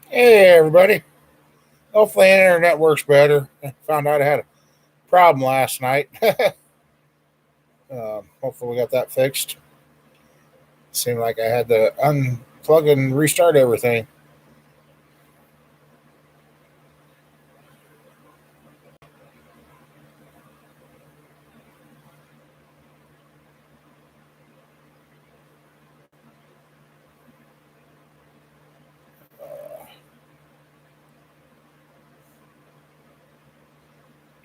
Hey, everybody. Hopefully, the internet works better. Found out I had a problem last night. Hopefully, we got that fixed. Seemed like I had to unplug and restart everything.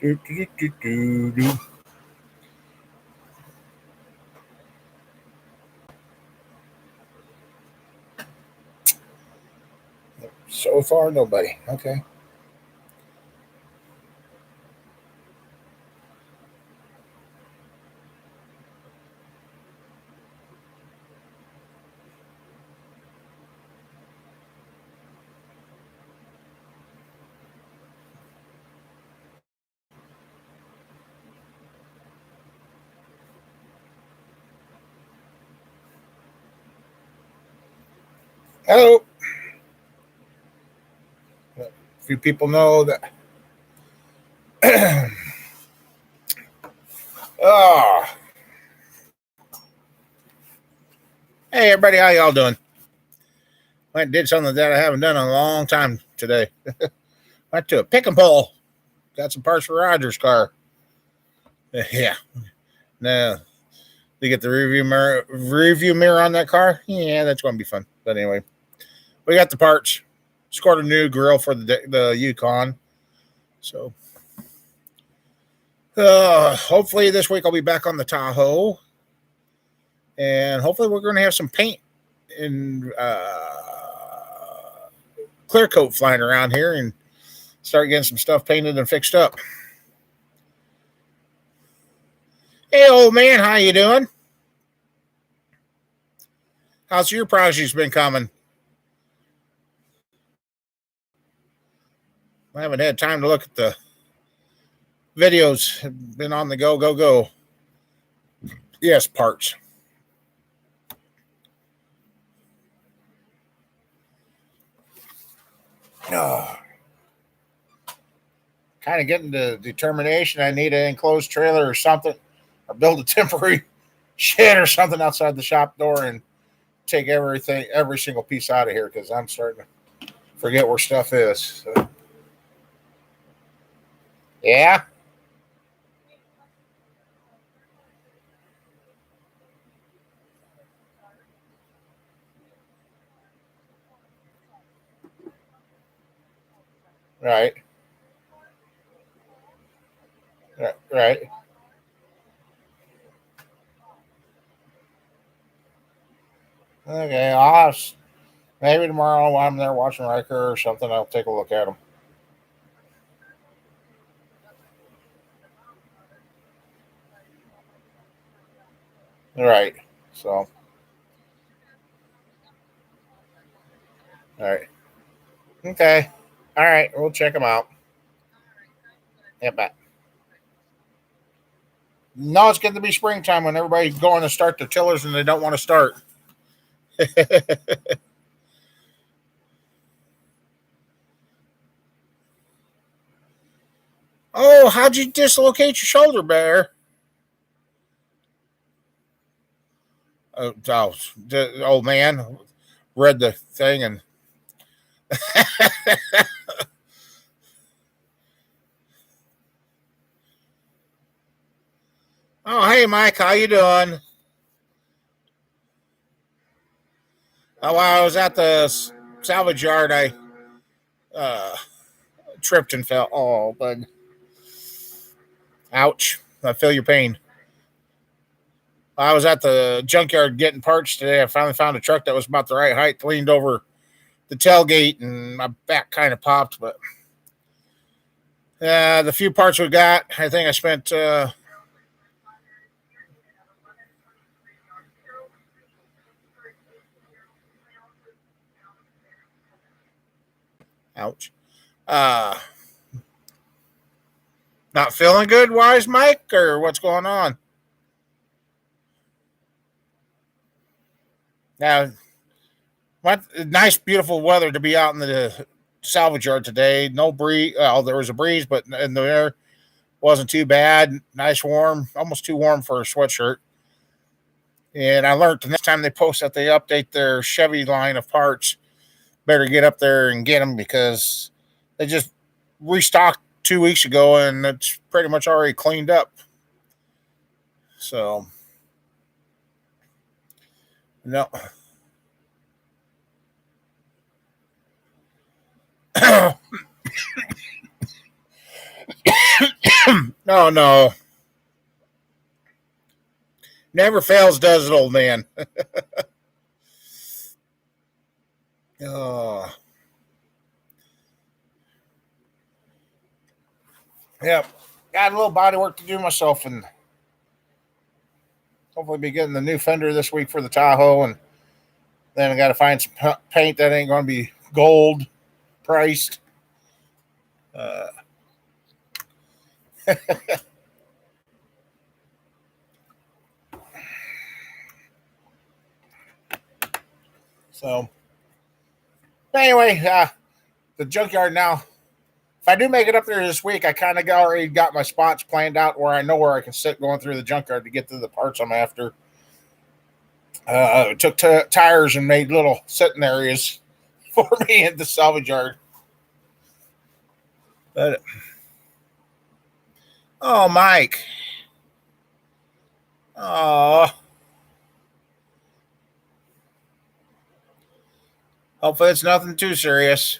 Do, do, do, do, do. So far, nobody. Okay. Hello. A few people know that. Oh, hey, everybody. How y'all doing? Went and did something that I haven't done in a long time today. Went to a pick and pull. Got some parts for Roger's car. Yeah. No, to get the review mirror on that car. Yeah, that's going to be fun. But anyway, we got the parts. Scored a new grill for the Yukon. So hopefully this week I'll be back on the Tahoe, and hopefully we're going to have some paint and clear coat flying around here and start getting some stuff painted and fixed up. Hey, old man, how you doing? How's your projects been coming? I haven't had time to look at the videos. Been on the go, go, go. Yes, parts. Oh, kind of getting the determination I need an enclosed trailer or something, or build a temporary shed or something outside the shop door and take everything, every single piece out of here because I'm starting to forget where stuff is. So, yeah, right, right. Okay, maybe tomorrow while I'm there watching Riker or something, I'll take a look at them. Right. So, all right. Okay. All right. We'll check them out. Yeah, bye. No, it's getting to be springtime when everybody's going to start their tillers and they don't want to start. Oh, how'd you dislocate your shoulder, Bear? The old man read the thing and oh, hey, Mike, how you doing? Oh, while I was at the salvage yard, I uh, tripped and fell. Oh, but ouch! I feel your pain. I was at the junkyard getting parts today. I finally found a truck that was about the right height, leaned over the tailgate, and my back kind of popped. But the few parts we got, I think I spent. Ouch. Uh, Not feeling good, wise Mike, or what's going on? Now, what nice, beautiful weather to be out in the salvage yard today. No breeze. There was a breeze, but in the air wasn't too bad. Nice warm, almost too warm for a sweatshirt. And I learned the next time they post that they update their Chevy line of parts, better get up there and get them because they just restocked 2 weeks ago and it's pretty much already cleaned up. So, no. No, no. Never fails, does it, old man? Oh, yeah. Got a little body work to do myself, and hopefully be getting the new fender this week for the Tahoe, and then I got to find some paint that ain't going to be gold priced. Uh, so, anyway, the junkyard now. If I do make it up there this week, I kind of already got my spots planned out where I know where I can sit going through the junkyard to get to the parts I'm after. Took tires and made little sitting areas for me at the salvage yard. But oh, Mike. Oh, hopefully it's nothing too serious.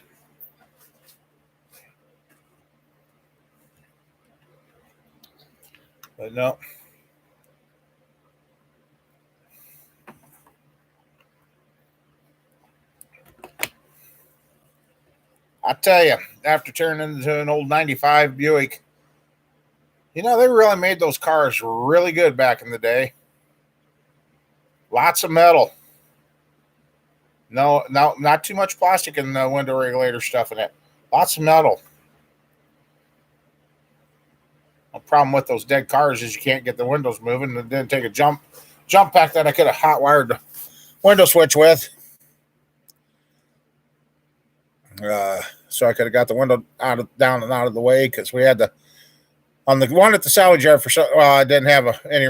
But no. I tell you, after turning into an old 95 Buick, they really made those cars really good back in the day. Lots of metal. No, not too much plastic in the window regulator stuff in it. Lots of metal. The problem with those dead cars is you can't get the windows moving. It didn't take a jump pack that I could have hot wired the window switch with. So I could have got the window down and out of the way because we had on the one at the salvage yard I didn't have any.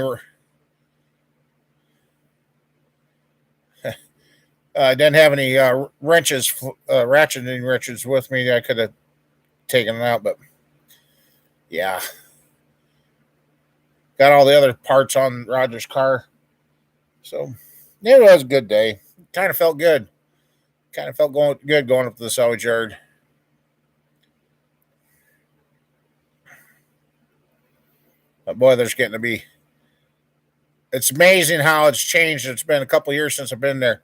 I didn't have any wrenches, ratcheting wrenches with me. I could have taken them out, but yeah, got all the other parts on Roger's car. So it was a good day. Kind of felt good. Kind of felt good going up to the salvage yard. But boy, there's getting to be. It's amazing how it's changed. It's been a couple of years since I've been there.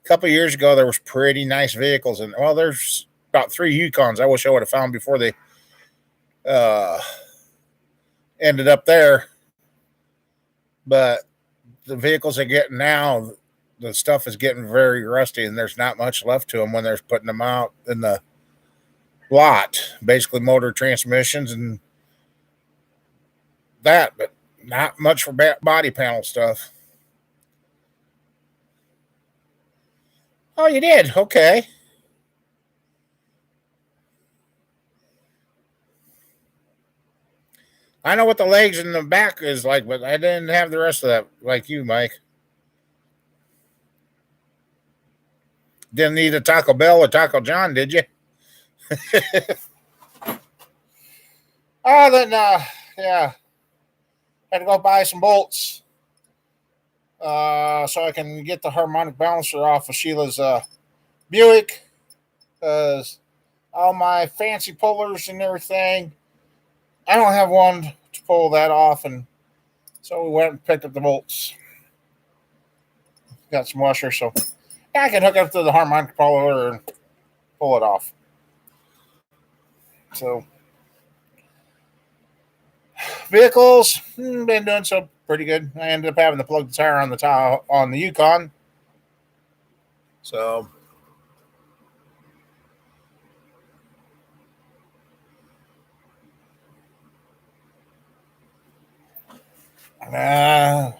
A couple of years ago, there was pretty nice vehicles, and there's about 3 Yukons. I wish I would have found before they ended up there. But the vehicles they're getting now, the stuff is getting very rusty, and there's not much left to them when they're putting them out in the lot. Basically, motor transmissions and that, but not much for body panel stuff. Oh, you did? Okay. I know what the legs and the back is like, but I didn't have the rest of that like you, Mike. Didn't need a Taco Bell or Taco John, did you? Then, yeah. Had to go buy some bolts so I can get the harmonic balancer off of Sheila's Buick. Because all my fancy pullers and everything, I don't have one to pull that off. And so we went and picked up the bolts. Got some washers, so I can hook up to the harmonic puller and pull it off. So vehicles, been doing so pretty good. I ended up having to plug the tire on the Yukon. So I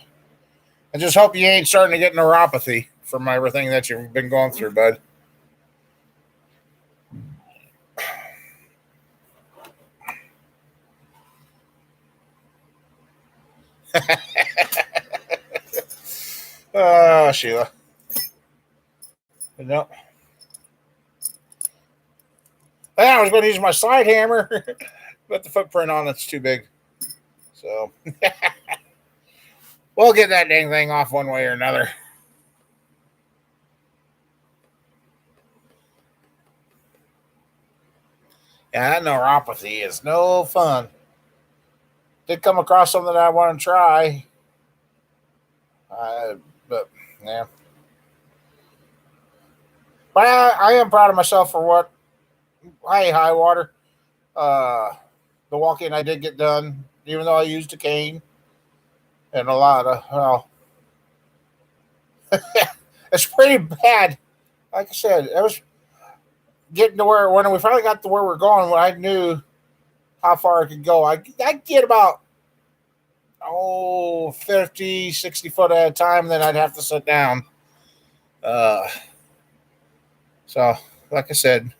just hope you ain't starting to get neuropathy from everything that you've been going through, bud. Oh, Sheila. No. I was going to use my slide hammer, but the footprint on it's too big. So we'll get that dang thing off one way or another. Yeah, that neuropathy is no fun. Did come across something that I want to try. But yeah. But I am proud of myself for what high water. Uh, the walking I did get done, even though I used a cane and a lot of it's pretty bad. Like I said, it was getting to where when we finally got to where we're going, when I knew how far I could go. I get about 50, 60 foot at a time, then I'd have to sit down. Uh, so like I said,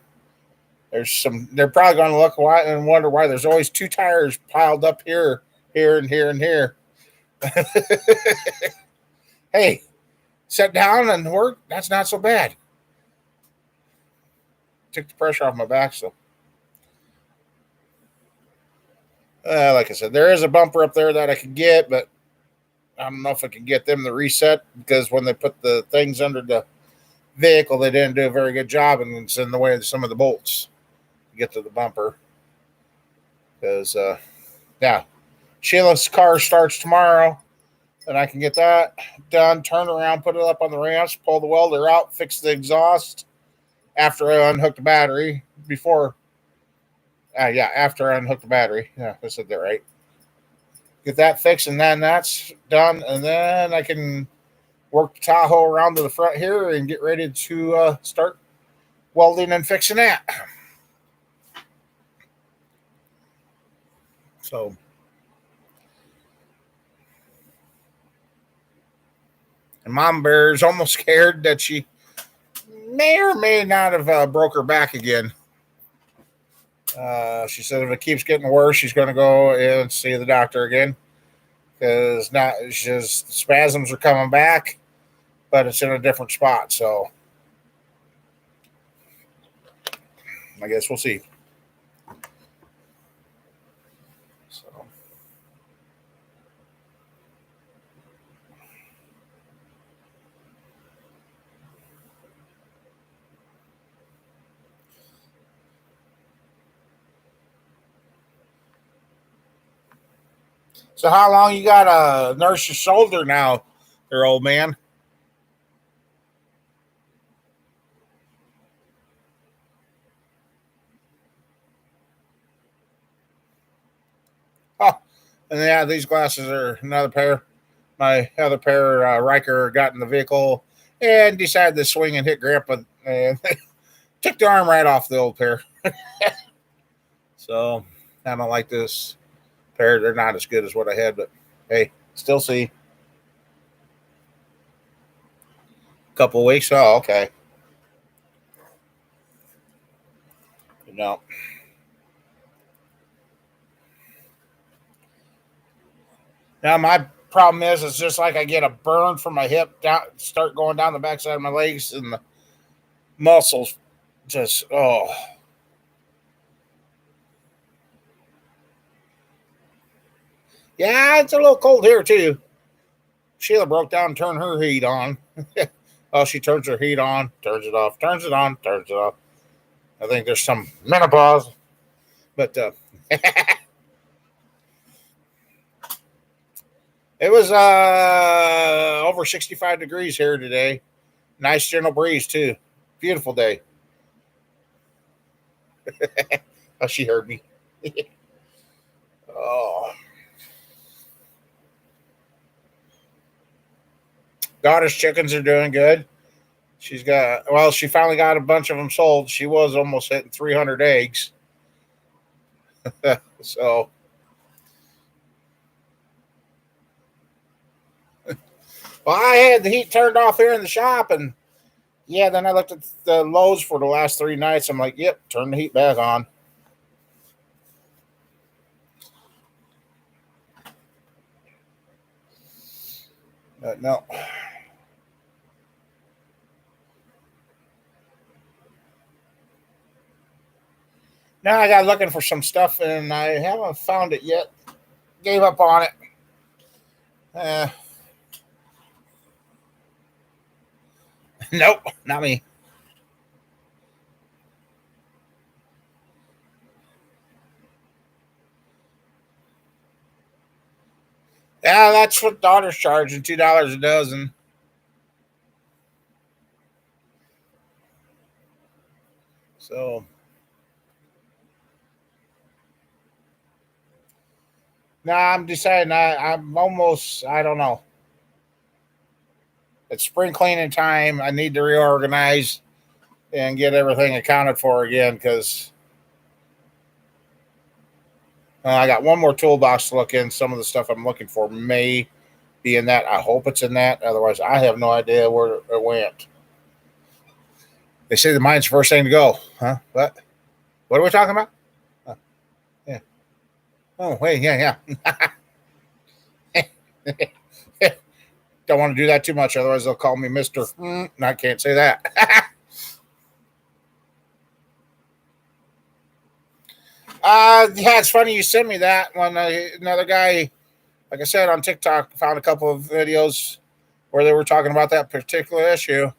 they're probably going to look and wonder why there's always two tires piled up here, and here, and here. Hey, sit down and work. That's not so bad. Took the pressure off my back, so. Like I said, there is a bumper up there that I can get, but I don't know if I can get them to reset because when they put the things under the vehicle, they didn't do a very good job, and it's in the way of some of the bolts to get to the bumper. Because, yeah, Sheila's car starts tomorrow, and I can get that done, turn around, put it up on the ramps, pull the welder out, fix the exhaust after I unhook the battery after I unhook the battery. Yeah, I said that right. Get that fixed, and then that's done, and then I can work the Tahoe around to the front here and get ready to start welding and fixing that. So, and Mom Bear is almost scared that she may or may not have broke her back again. She said if it keeps getting worse, she's going to go and see the doctor again because now just spasms are coming back, but it's in a different spot. So I guess we'll see. So how long you got to nurse your shoulder now, there, old man? Oh, and yeah, these glasses are another pair. My other pair, Riker, got in the vehicle and decided to swing and hit Grandpa and took the arm right off the old pair. So I don't like this pair. They're not as good as what I had, but hey, still see. A couple of weeks. Oh, okay. No. Now my problem is it's just like I get a burn from my hip down, start going down the backside of my legs, and the muscles just yeah, it's a little cold here too. Sheila broke down and turned her heat on. Oh, she turns her heat on, turns it off, turns it on, turns it off. I think there's some menopause, but it was over 65 degrees here today. Nice gentle breeze too. Beautiful day. Oh, she heard me. Oh, daughter's chickens are doing good. She finally got a bunch of them sold. She was almost hitting 300 eggs. So, well, I had the heat turned off here in the shop, and yeah, then I looked at the lows for the last 3 nights. I'm like, yep, turn the heat back on. No. Now I got looking for some stuff and I haven't found it yet. Gave up on it. Uh, nope, not me. Yeah, that's what daughter's charging, $2 a dozen. So now I'm deciding I'm almost, I don't know. It's spring cleaning time. I need to reorganize and get everything accounted for again because I got one more toolbox to look in. Some of the stuff I'm looking for may be in that. I hope it's in that. Otherwise, I have no idea where it went. They say the mind's the first thing to go. Huh? What? What are we talking about? Yeah. Oh, wait. Yeah, yeah. Don't want to do that too much. Otherwise, they'll call me Mr. I can't say that. Yeah, it's funny you sent me that when another guy, like I said, on TikTok, found a couple of videos where they were talking about that particular issue.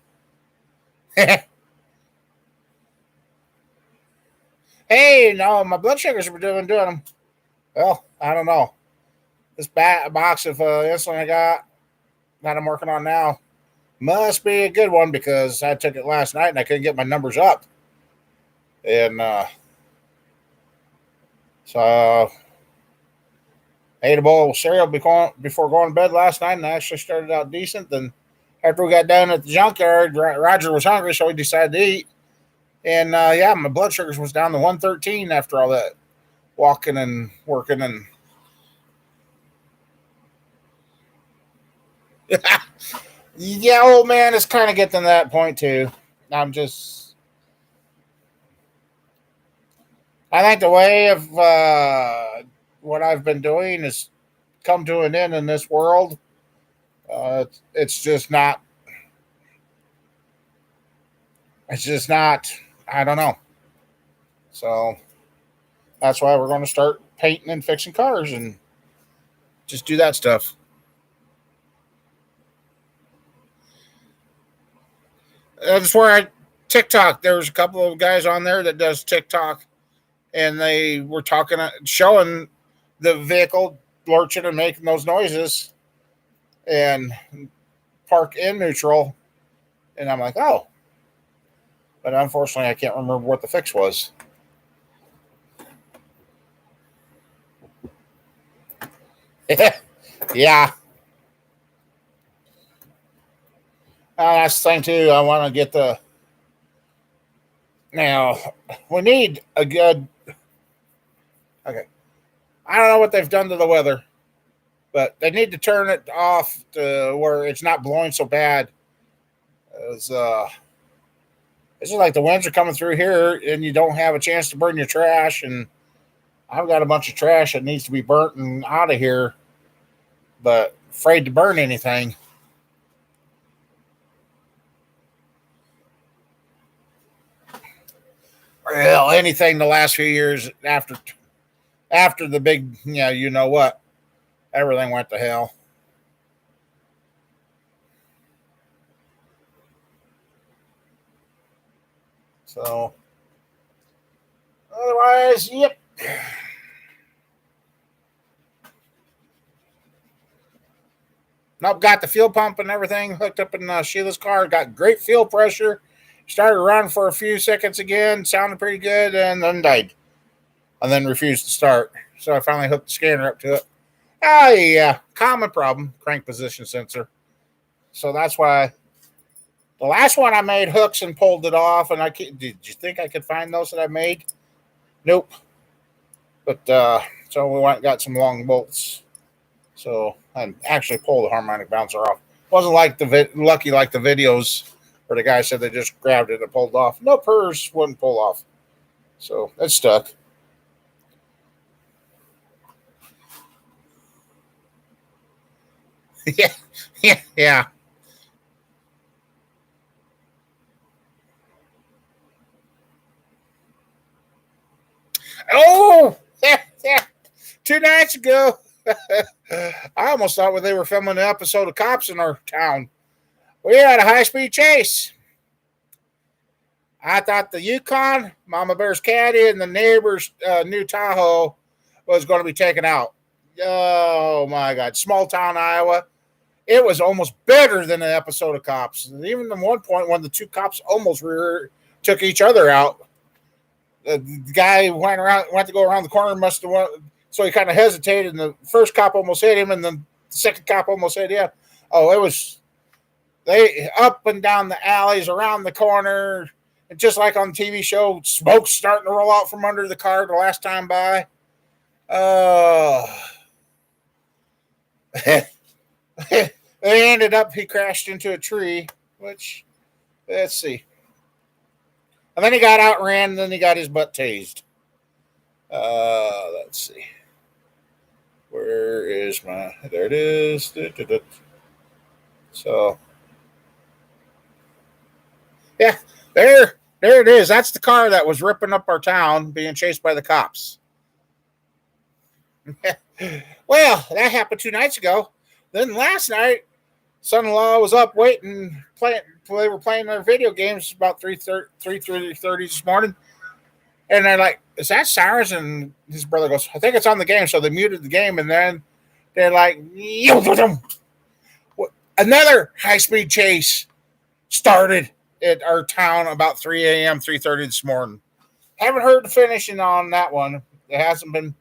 Hey, no, my blood sugars were doing them. Well, I don't know. This box of insulin I got that I'm working on now must be a good one because I took it last night and I couldn't get my numbers up. And so I ate a bowl of cereal before going to bed last night, and I actually started out decent. Then after we got done at the junkyard, Roger was hungry, so we decided to eat. And yeah, my blood sugars was down to 113 after all that walking and working and yeah, old man, it's kind of getting to that point too. I'm just, I think the way of what I've been doing is come to an end in this world. It's just not. It's just not. I don't know. So that's why we're going to start painting and fixing cars and just do that stuff. That's where I TikTok. There's a couple of guys on there that does TikTok, and they were talking, showing the vehicle lurching and making those noises, and park in neutral. And I'm like, oh, but unfortunately, I can't remember what the fix was. Yeah, that's the thing too. I want to get the now. We need a good. Okay, I don't know what they've done to the weather, but they need to turn it off to where it's not blowing so bad. As it's just like the winds are coming through here, and you don't have a chance to burn your trash. And I've got a bunch of trash that needs to be burnt and out of here, but afraid to burn anything. Well, anything the last few years after the big, you know what, everything went to hell. So otherwise, yep. Nope, got the fuel pump and everything hooked up in Sheila's car. Got great fuel pressure. Started running for a few seconds again, sounded pretty good, and then died. And then refused to start. So I finally hooked the scanner up to it. Oh yeah, common problem, crank position sensor. So that's why the last one I made hooks and pulled it off. And did you think I could find those that I made? Nope. But so we went and got some long bolts. So I actually pulled the harmonic bouncer off. Wasn't like lucky like the videos where the guy said they just grabbed it and pulled off. No, hers wouldn't pull off. So it's stuck. Yeah, yeah, yeah. Oh, yeah, yeah. 2 nights ago, I almost thought they were filming an episode of Cops in our town. We had a high speed chase. I thought the Yukon, Mama Bear's Caddy, and the neighbor's new Tahoe was going to be taken out. Oh my God. Small town Iowa. It was almost better than an episode of Cops. And even at one point when the two cops almost took each other out, the guy went to go around the corner, must have went, so he kind of hesitated, and the first cop almost hit him, and then the second cop almost hit him. Oh, it was they up and down the alleys, around the corner, and just like on the TV show, smoke starting to roll out from under the car the last time by. Oh, they ended up he crashed into a tree, which let's see. And then he got outran, and then he got his butt tased. Let's see. Where is my? There it is. So, yeah, there it is. That's the car that was ripping up our town, being chased by the cops. Well, that happened 2 nights ago. Then last night, son-in-law was up waiting, playing. They were playing their video games about 3:30 this morning, and they're like, "Is that sirens?" And his brother goes, "I think it's on the game." So they muted the game, and then they're like, another high-speed chase started at our town about 3 a.m., 3:30 this morning. Haven't heard the finishing on that one. It hasn't been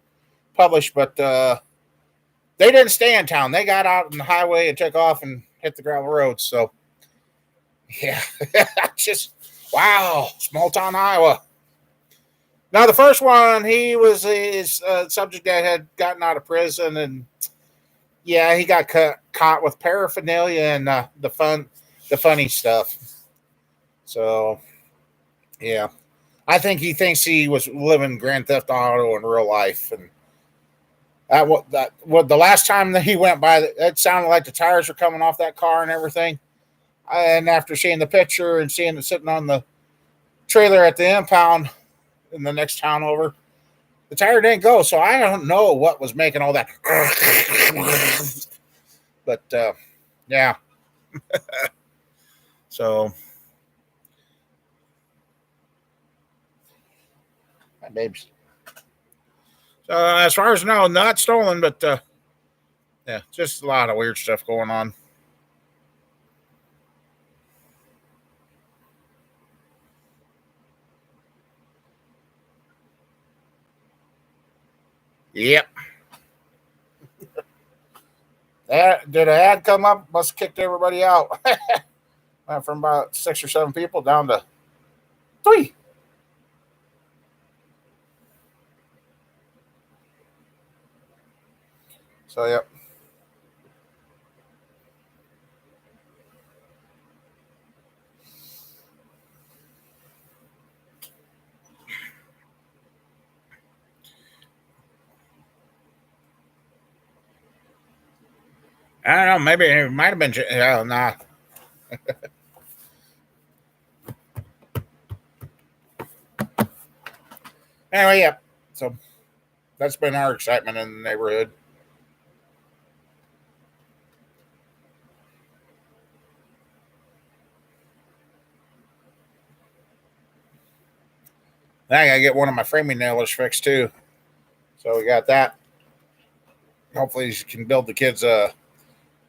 published, but they didn't stay in town. They got out on the highway and took off and hit the gravel roads. So, yeah, just wow, small town Iowa. Now, the first one, he was his subject that had gotten out of prison, and yeah, he got caught with paraphernalia and the funny stuff. So, yeah, I think he thinks he was living Grand Theft Auto in real life, and what the last time that he went by, it sounded like the tires were coming off that car and everything. And after seeing the picture and seeing it sitting on the trailer at the impound in the next town over, the tire didn't go. So I don't know what was making all that. But yeah. So, my babes. So as far as I know, not stolen, but yeah, just a lot of weird stuff going on. Yep. That did an ad come up? Must have kicked everybody out. Went from about 6 or 7 people down to 3. So yep. I don't know. Maybe it might have been. Oh, nah. Anyway, yeah. So that's been our excitement in the neighborhood. I gotta get one of my framing nailers fixed too. So we got that. Hopefully, she can build the kids a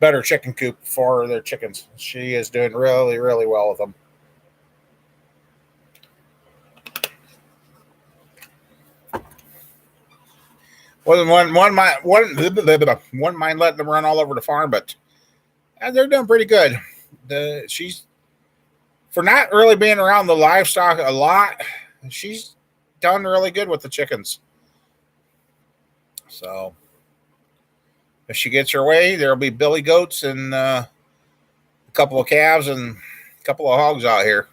better chicken coop for their chickens. She is doing really, really well with them. One mind letting them run all over the farm, but they're doing pretty good. She's for not really being around the livestock a lot. She's done really good with the chickens. So if she gets her way, there'll be billy goats and a couple of calves and a couple of hogs out here.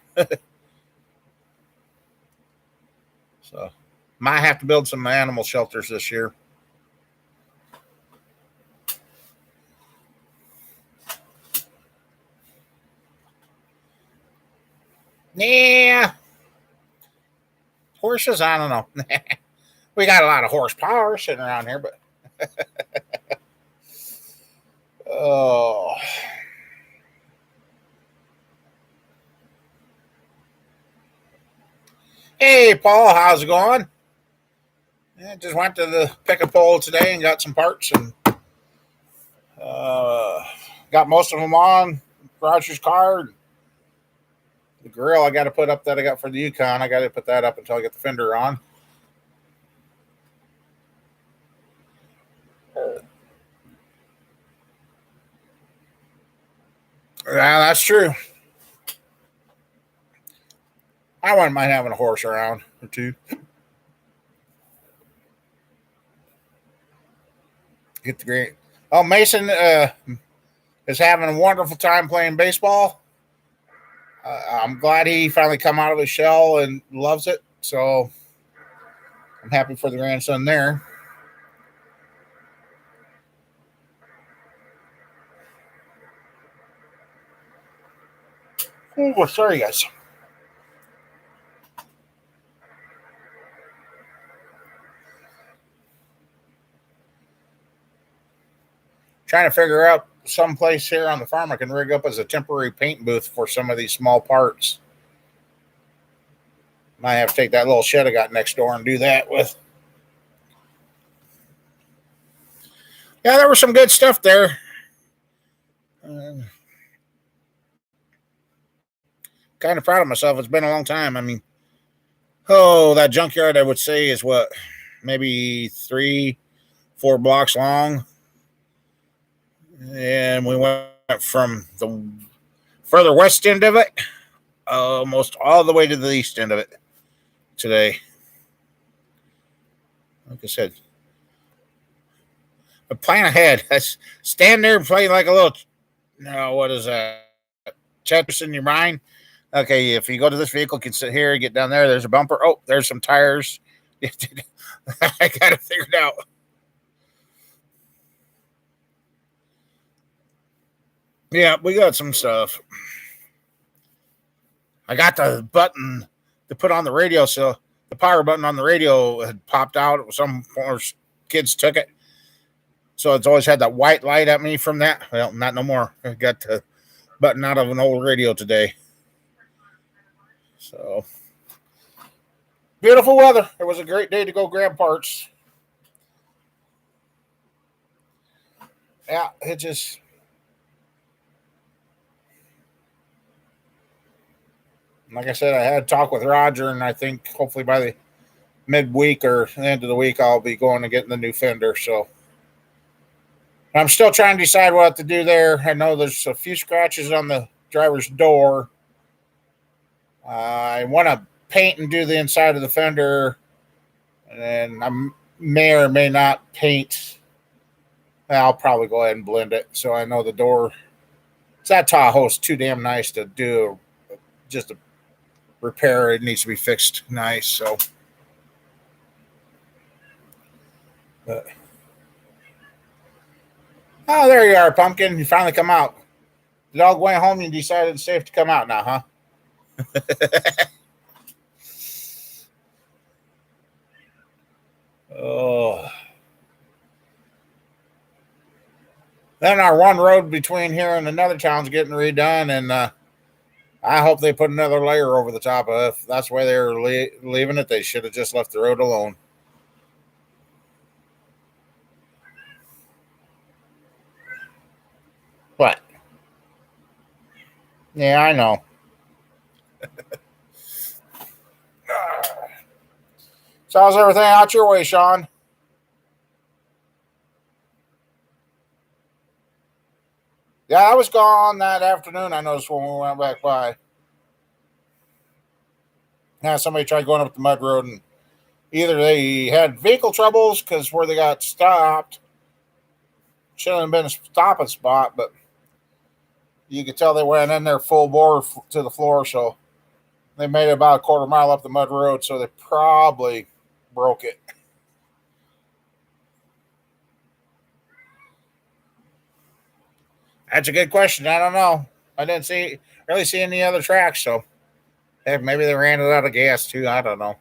So might have to build some animal shelters this year. Yeah, horses. I don't know. We got a lot of horsepower sitting around here, but oh, hey, Paul, how's it going? Yeah, just went to the pick and pull today and got some parts and uh, got most of them on Roger's car. The grill I got to put up that I got for the Yukon. I got to put that up until I get the fender on. Yeah, that's true. I wouldn't mind having a horse around or two. Get the great. Oh, Mason is having a wonderful time playing baseball. I'm glad he finally come out of his shell and loves it. So I'm happy for the grandson there. Oh, sorry, guys. Trying to figure out some place here on the farm I can rig up as a temporary paint booth for some of these small parts. Might have to take that little shed I got next door and do that with. Yeah, there was some good stuff there. Uh, kind of proud of myself. It's been a long time. I mean, oh, that junkyard I would say is what, maybe 3, 4 blocks long, and we went from the further west end of it almost all the way to the east end of it today. Like I said, a plan ahead. I stand there and play like a little. No, what is that? Tetris in your mind. Okay, if you go to this vehicle, you can sit here, get down there. There's a bumper. Oh, there's some tires. I got it figured out. Yeah, we got some stuff. I got the button to put on the radio, so the power button on the radio had popped out. Some kids took it, so it's always had that white light at me from that. Well, not no more. I got the button out of an old radio today. So beautiful weather. It was a great day to go grab parts. Yeah, it just like I said, I had a talk with Roger, and I think hopefully by the midweek or the end of the week, I'll be going and getting the new fender. So I'm still trying to decide what to do there. I know there's a few scratches on the driver's door. I want to paint and do the inside of the fender, and I may or may not paint. I'll probably go ahead and blend it. So I know the door. That Tahoe's too damn nice to do just a repair. It needs to be fixed nice. So, but, oh, there you are, Pumpkin. You finally come out. The dog went home and you decided it's safe to come out now, huh? Oh. Then our one road between here and another town's getting redone, and I hope they put another layer over the top of it. If that's why they're leaving it, they should have just left the road alone. But yeah, I know. So how's everything out your way, Sean? Yeah, I was gone that afternoon. I noticed when we went back by. Yeah, somebody tried going up the mud road, and either they had vehicle troubles because where they got stopped shouldn't have been a stopping spot, but you could tell they went in there full bore to the floor. So they made it about a quarter mile up the mud road, so they probably broke it. That's a good question. I don't know. I didn't really see any other tracks, so Heck, maybe they ran it out of gas too. I don't know.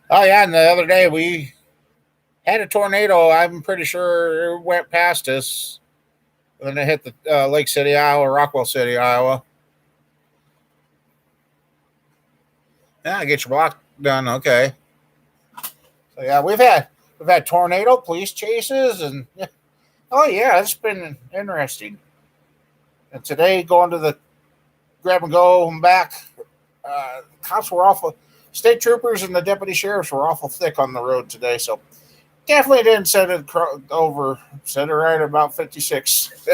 Oh yeah, and the other day we had a tornado. I'm pretty sure it went past us. And then it hit the Lake City, Iowa, Rockwell City, Iowa. Yeah, get your block done. Okay. So yeah, we've had tornado, police chases, and yeah. Oh yeah, it's been interesting. And today going to the grab and go and back, cops were awful. State troopers and the deputy sheriffs were awful thick on the road today. So definitely didn't set it over. Set it right at about 56.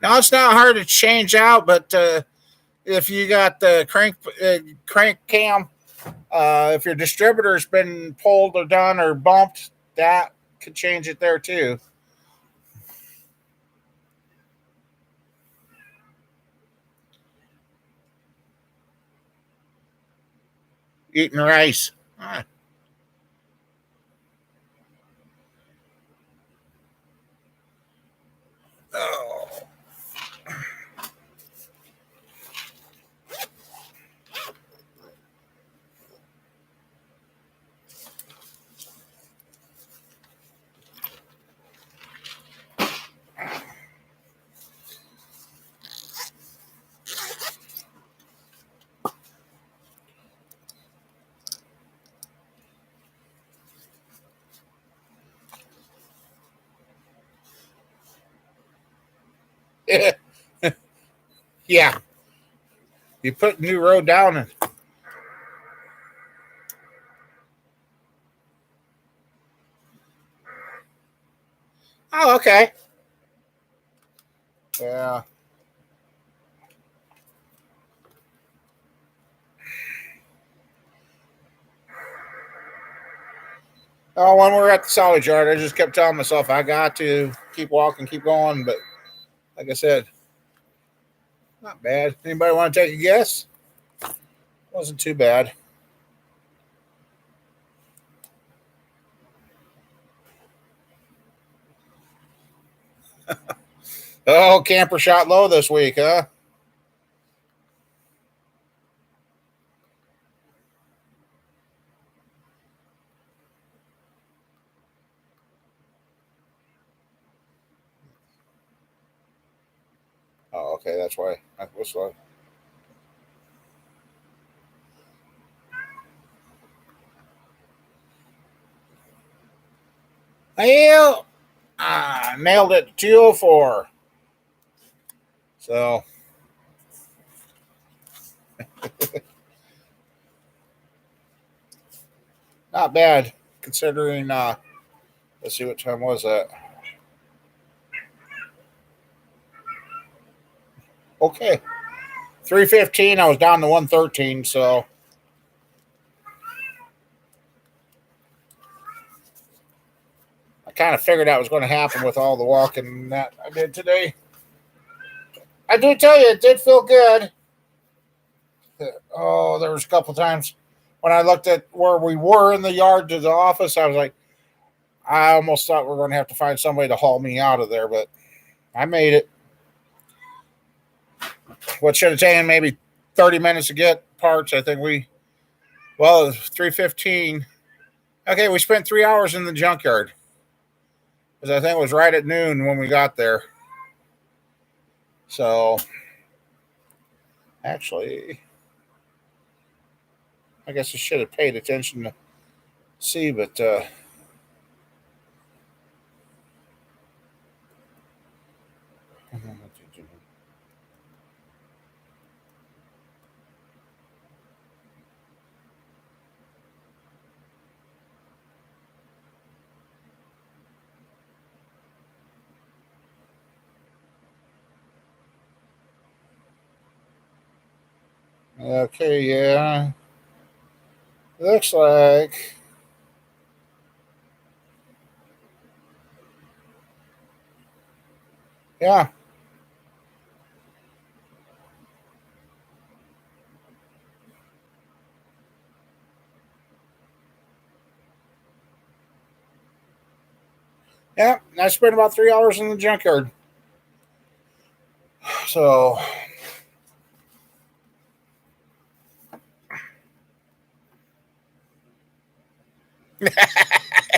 Now it's not hard to change out, but if you got the crank cam, if your distributor's been pulled or done or bumped, that could change it there too. Eating rice. Ah. Oh. Yeah, you put new road down and oh, okay. Yeah. Oh, when we were at the salvage yard, I just kept telling myself I got to keep walking, keep going. But like I said, not bad. Anybody want to take a guess? Wasn't too bad. Oh, camper shot low this week, huh? Oh, okay, that's why. I was like, well, nailed it 204. So, not bad considering, let's see, what time was that? Okay. 315, I was down to 113. So, I kind of figured that was going to happen with all the walking that I did today. I do tell you, it did feel good. Oh, there was a couple times when I looked at where we were in the yard to the office. I was like, I almost thought we were going to have to find somebody to haul me out of there, but I made it. What should have taken maybe 30 minutes to get parts, I think well, 315. Okay, we spent 3 hours in the junkyard because I think it was right at noon when we got there. So, actually, I guess I should have paid attention to see, but okay, yeah. Looks like, yeah. Yeah, I spent about 3 hours in the junkyard. So,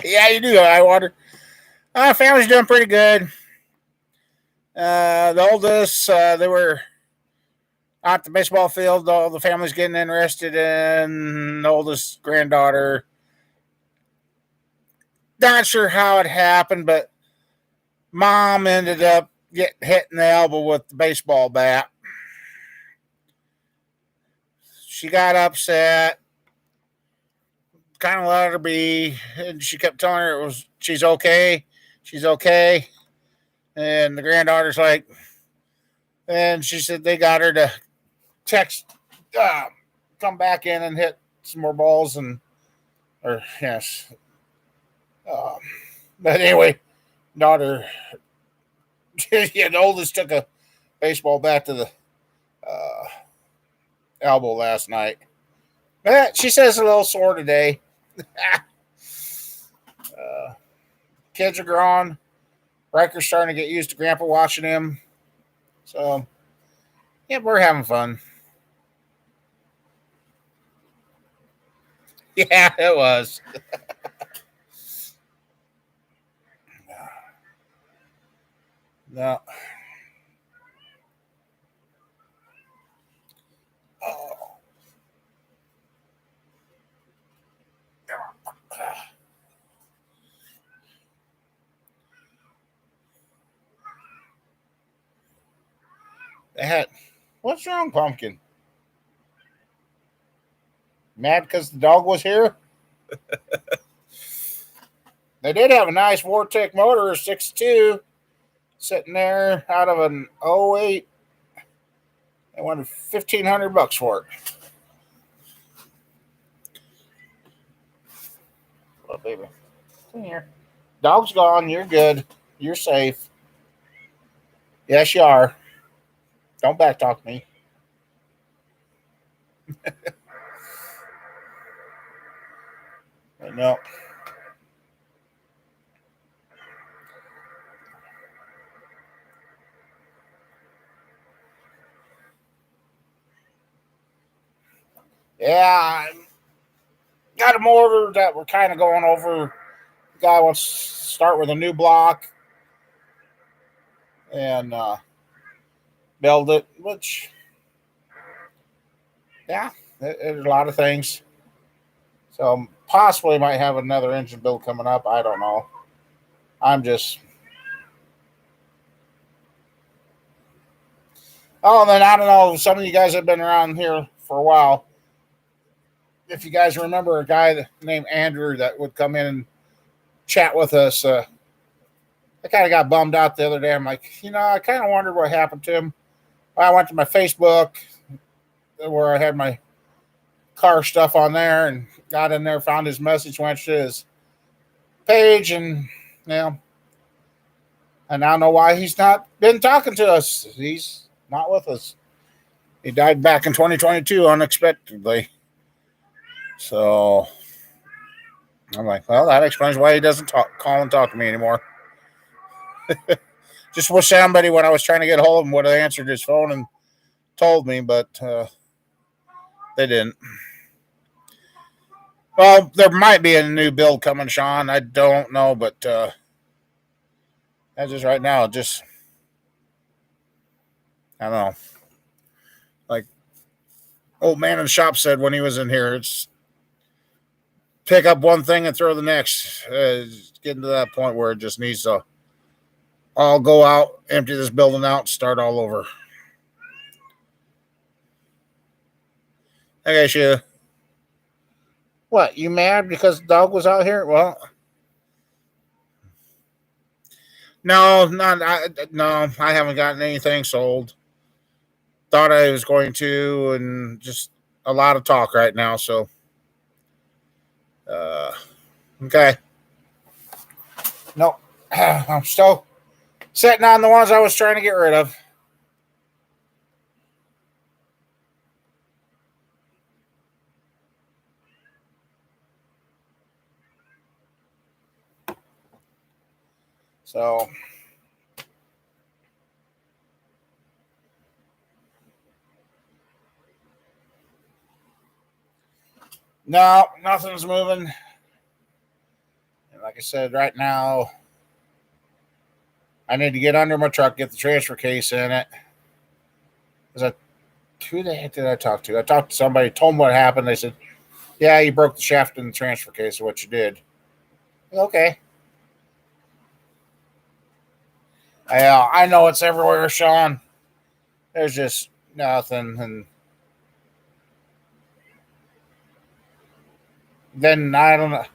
yeah, you do high water. Family's doing pretty good. The oldest, they were out the baseball field. All the family's getting interested in the oldest granddaughter. Not sure how it happened, but mom ended up getting hit in the elbow with the baseball bat. She got upset, kind of let her be, and she kept telling her she's okay, she's okay. And the granddaughter's like, and she said they got her to text, uh, come back in and hit some more balls or yes. Um, but anyway, daughter, yeah, the oldest took a baseball bat to the uh, elbow last night. But she says a little sore today. uh, Kids are grown. Riker's starting to get used to Grandpa watching him. So, yeah, we're having fun. Yeah, it was. No. Oh. They had, what's wrong, Pumpkin? Mad because the dog was here? They did have a nice Vortec motor, 6.2, sitting there out of an '08. They wanted $1,500 for it. Oh, baby. Come here. Dog's gone. You're good. You're safe. Yes, you are. Don't backtalk me. No. Yeah, I got a mortar that we're kind of going over. The guy wants to start with a new block and build it, which, yeah, there's a lot of things. So possibly might have another engine build coming up. I don't know. I'm just. Oh, and then I don't know. Some of you guys have been around here for a while. If you guys remember a guy named Andrew that would come in and chat with us, I kind of got bummed out the other day. I'm like, I kind of wondered what happened to him. I went to my Facebook where I had my car stuff on there and got in there, found his message, went to his page, and I now know why he's not been talking to us. He's not with us. He died back in 2022 unexpectedly. So I'm like, well, that explains why he doesn't call and talk to me anymore. Just wish somebody, when I was trying to get a hold of him, would have answered his phone and told me, but they didn't. Well, there might be a new build coming, Sean. I don't know, but as just right now, just I don't know. Like old man in the shop said when he was in here, it's pick up one thing and throw the next. It's getting to that point where it just needs to all go out, empty this building out, start all over. I guess you. What, you mad because the dog was out here? Well, no, no, I haven't gotten anything sold. Thought I was going to, and just a lot of talk right now. So, uh, okay. Nope. I'm still sitting on the ones I was trying to get rid of. So no, nothing's moving. And like I said, right now I need to get under my truck, get the transfer case in it. Who the heck did I talk to? I talked to somebody, told them what happened. They said, "Yeah, you broke the shaft in the transfer case of what you did." Okay. I know it's everywhere, Sean. There's just nothing. And then I don't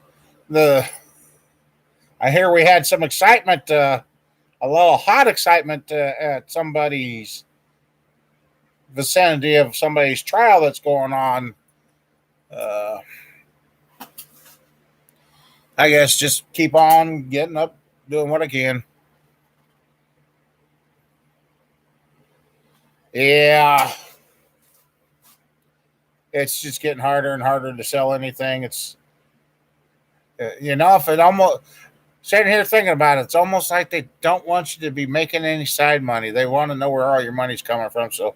know. I hear we had some excitement, a little hot excitement at somebody's vicinity of somebody's trial that's going on. Uh, I guess just keep on getting up, doing what I can. Yeah, it's just getting harder and harder to sell anything. It's if it almost sitting here thinking about it, it's almost like they don't want you to be making any side money. They want to know where all your money's coming from. So,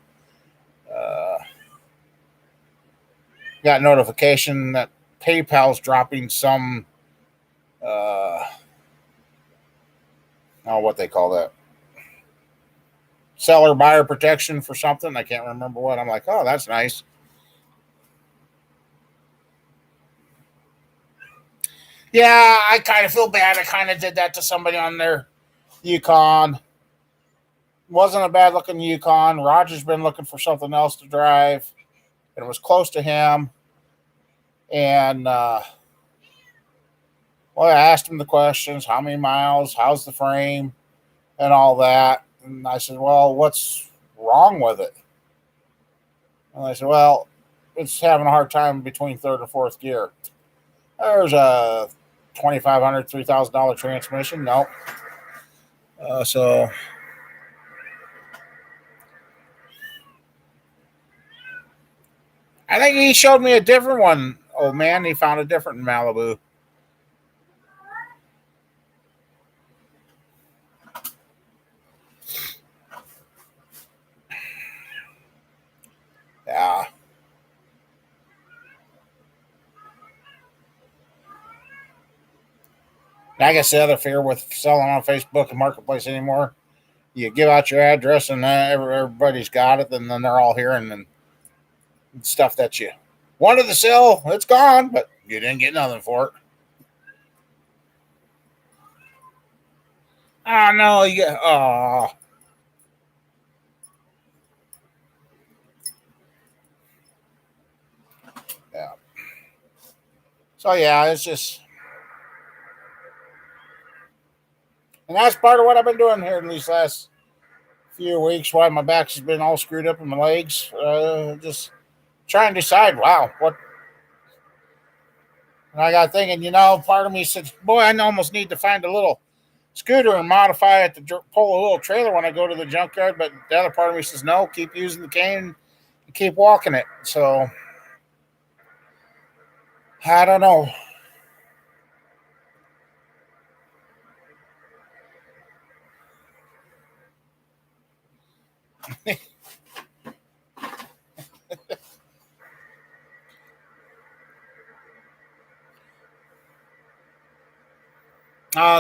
got notification that PayPal's dropping some, what they call that, seller buyer protection for something. I can't remember what. I'm like, oh, that's nice. Yeah, I kind of feel bad. I kind of did that to somebody on their Yukon. Wasn't a bad looking Yukon. Roger's been looking for something else to drive. It was close to him. And, I asked him the questions, how many miles, how's the frame, and all that. And I said, well, what's wrong with it? And they said, well, it's having a hard time between third and fourth gear. There's a $2,500, $3,000 transmission. Nope. So I think he showed me a different one. Oh man, he found a different Malibu. Yeah. Like I said, I fear with selling on Facebook and Marketplace anymore, you give out your address and everybody's got it, and then they're all hearing and stuff that you wanted to sell. It's gone, but you didn't get nothing for it. Oh no, yeah. So yeah, it's just, and that's part of what I've been doing here in these last few weeks. Why my back has been all screwed up in my legs. Just trying to decide. Wow, what? And I got thinking, part of me said, boy, I almost need to find a little scooter and modify it to pull a little trailer when I go to the junkyard. But the other part of me says, no, keep using the cane and keep walking it. So I don't know.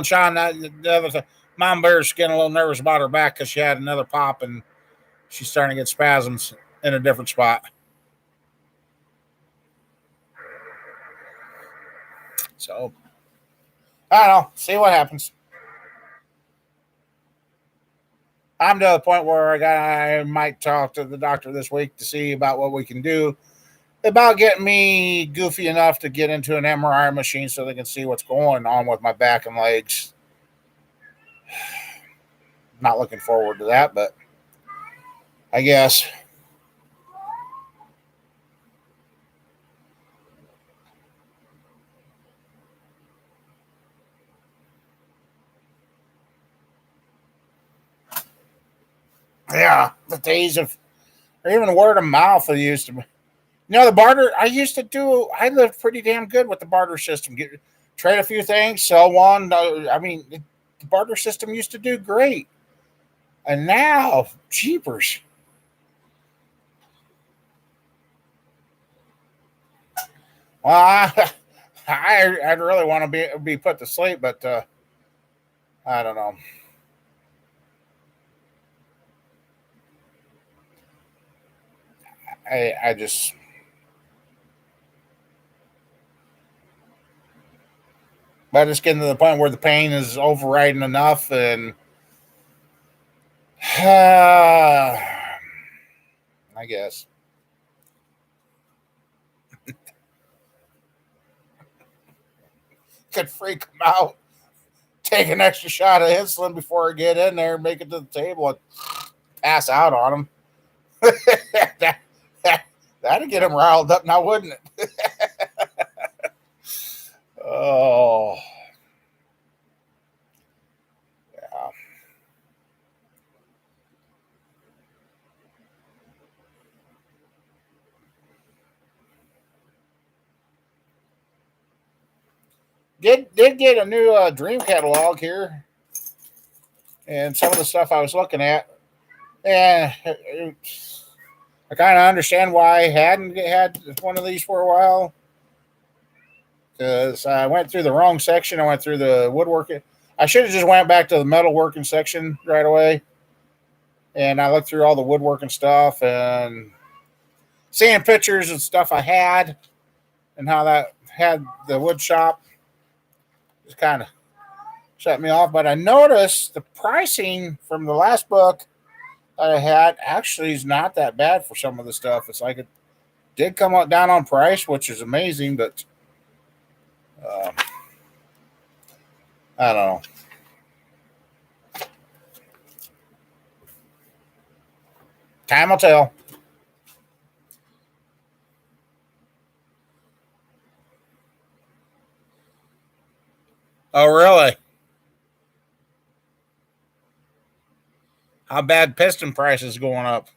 Sean, the other thing, Mom Bear's getting a little nervous about her back because she had another pop and she's starting to get spasms in a different spot. So I don't know. See what happens. I'm to the point where I might talk to the doctor this week to see about what we can do about getting me goofy enough to get into an MRI machine so they can see what's going on with my back and legs. Not looking forward to that, but I guess. Yeah, the days of, or even word of mouth I used to. The barter, I lived pretty damn good with the barter system. Trade a few things, sell one. I mean, the barter system used to do great. And now, jeepers. Well, I'd really want to be put to sleep, but I don't know. I just but it's getting to the point where the pain is overriding enough, and I guess could freak them out. Take an extra shot of insulin before I get in there, make it to the table, and pass out on them. that, that, that'd get them riled up now, wouldn't it? Oh, yeah. Did get a new dream catalog here, and some of the stuff I was looking at, and I kind of understand why I hadn't had one of these for a while, because I went through the wrong section. I went through the woodworking. I should have just went back to the metalworking section right away, and I looked through all the woodworking stuff and seeing pictures and stuff I had and how that had the wood shop just kind of shut me off. But I noticed the pricing from the last book that I had actually is not that bad for some of the stuff. It's like it did come up down on price, which is amazing, but uh, I don't know. Time will tell. Oh, really? How bad piston prices going up?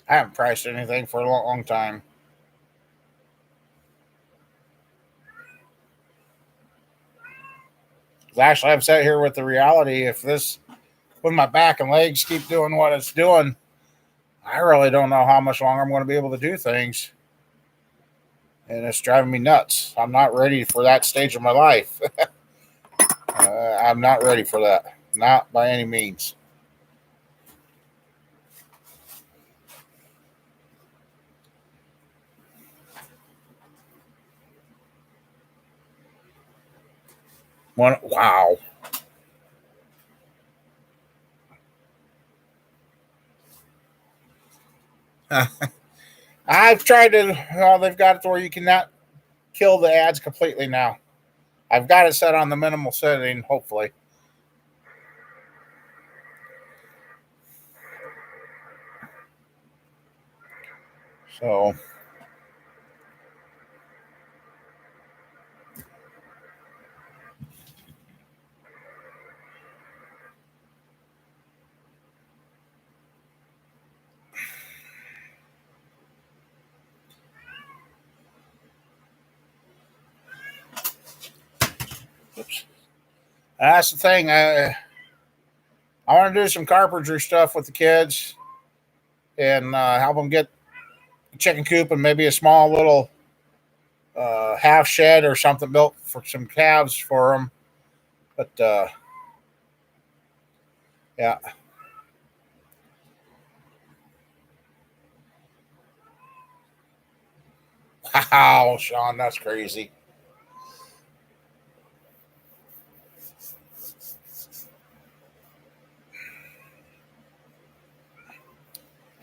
I haven't priced anything for a long, long time. Actually, I've sat here with the reality. If this, with my back and legs, keep doing what it's doing, I really don't know how much longer I'm going to be able to do things. And it's driving me nuts. I'm not ready for that stage of my life. I'm not ready for that. Not by any means. Wow. I've tried to. Well, they've got it to where you cannot kill the ads completely now. I've got it set on the minimal setting, hopefully. So, oops. That's the thing. I want to do some carpentry stuff with the kids and help them get a chicken coop and maybe a small little half shed or something built for some calves for them. But yeah, wow, Sean, that's crazy.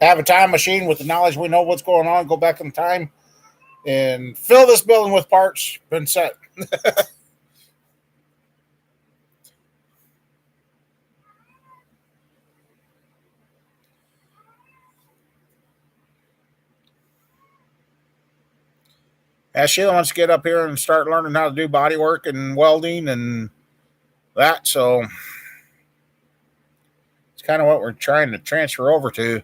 have a time machine with the knowledge we know what's going on, go back in time and fill this building with parts, been set. Sheila wants to get up here and start learning how to do body work and welding and that. So it's kind of what we're trying to transfer over to.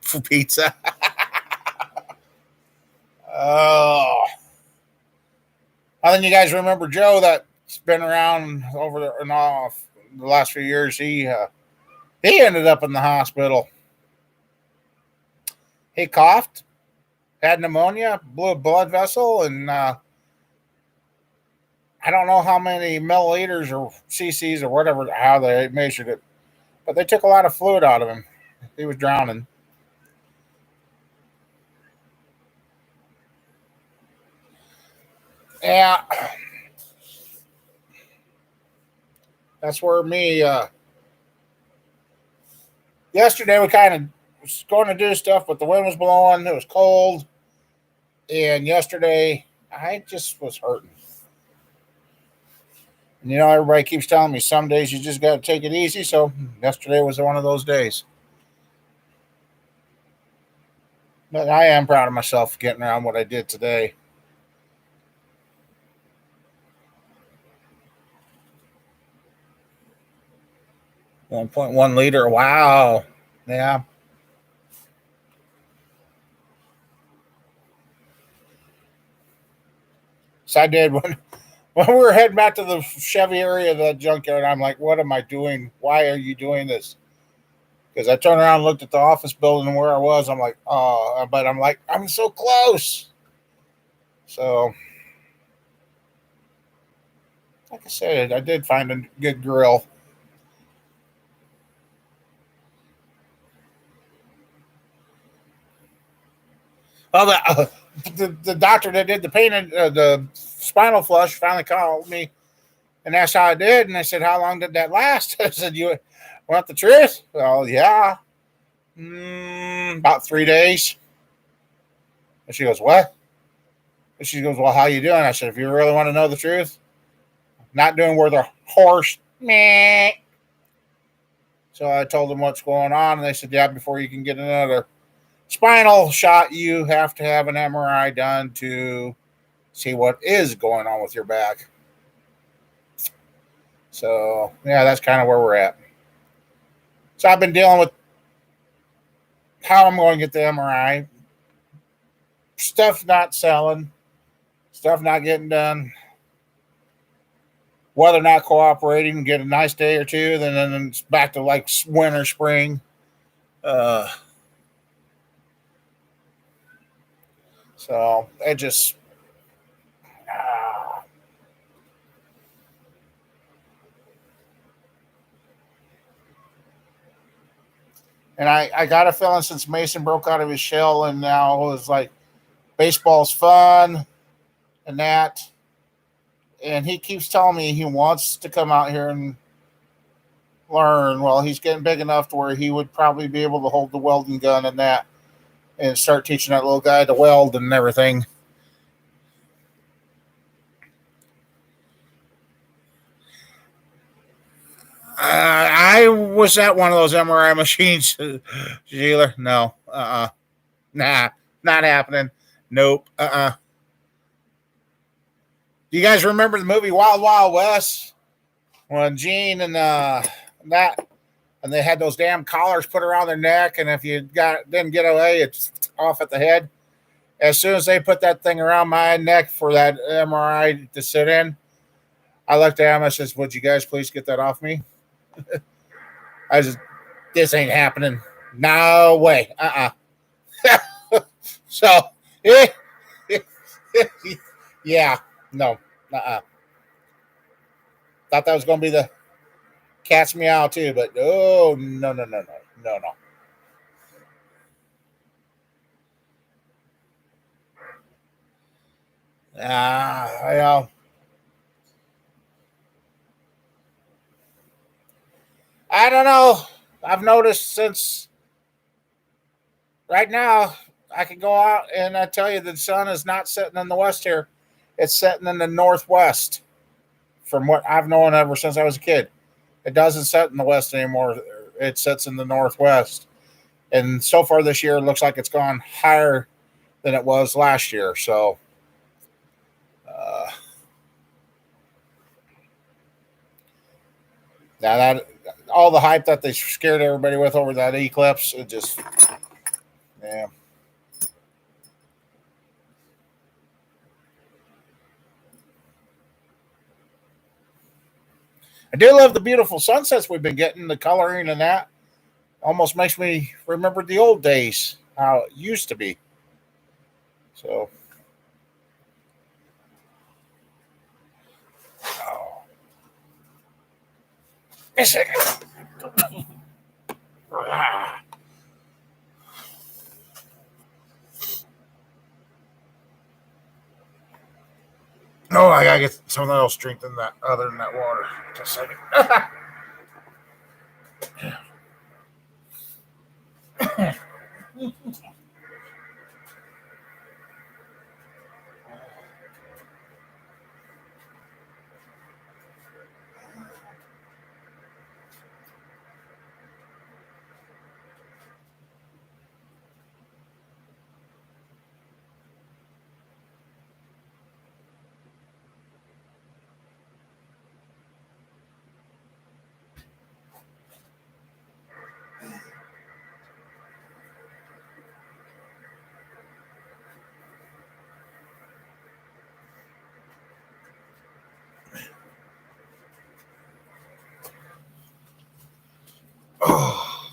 For pizza. Oh. I think you guys remember Joe that's been around over there and off the last few years. He ended up in the hospital. He coughed, had pneumonia, blew a blood vessel, and I don't know how many milliliters or cc's or whatever, how they measured it, but they took a lot of fluid out of him. He was drowning. Yeah, that's where me. Yesterday we kind of was going to do stuff, but the wind was blowing. It was cold, and yesterday I just was hurting. And everybody keeps telling me some days you just got to take it easy. So yesterday was one of those days. But I am proud of myself for getting around what I did today. $1.1 liter. Wow. Yeah. So I did when we were heading back to the Chevy area of the junkyard. I'm like, what am I doing? Why are you doing this? Because I turned around and looked at the office building where I was. I'm like, oh, but I'm like, I'm so close. So, like I said, I did find a good grill. Well, the doctor that did the pain, the spinal flush, finally called me and asked how I did. And I said, how long did that last? I said, you want the truth? Well, yeah. About 3 days. And she goes, what? And she goes, well, how you doing? I said, if you really want to know the truth, not doing where the horse, meh. So I told them what's going on. And they said, yeah, before you can get another spinal shot, you have to have an MRI done to see what is going on with your back. So, yeah, that's kind of where we're at. So I've been dealing with how I'm going to get the MRI. Stuff not selling. Stuff not getting done. Weather not cooperating. Get a nice day or two. Then it's back to like winter, spring. So it just. And I got a feeling since Mason broke out of his shell and now it's like baseball's fun and that. And he keeps telling me he wants to come out here and learn. Well, he's getting big enough to where he would probably be able to hold the welding gun and that and start teaching that little guy to weld and everything. I was at one of those MRI machines, Sheila. No, nah, not happening. Nope. Do you guys remember the movie Wild Wild West when Gene and that and they had those damn collars put around their neck, and if you didn't get away, it's off at the head. As soon as they put that thing around my neck for that MRI to sit in, I looked at him. I says, "Would you guys please get that off me?" I just, this ain't happening. No way. So, yeah, no. Thought that was going to be the cat's meow too, but oh, no. Well, I don't know. I've noticed since right now, I can go out and I tell you the sun is not setting in the west here. It's setting in the northwest from what I've known ever since I was a kid. It doesn't set in the west anymore. It sets in the northwest. And so far this year, it looks like it's gone higher than it was last year. So, uh, now that all the hype that they scared everybody with over that eclipse, it just, yeah. I do love the beautiful sunsets we've been getting, the coloring and that. Almost makes me remember the old days, how it used to be. So, oh, yes, oh, I gotta get something else drink than that, other than that water. Just a second. Oh,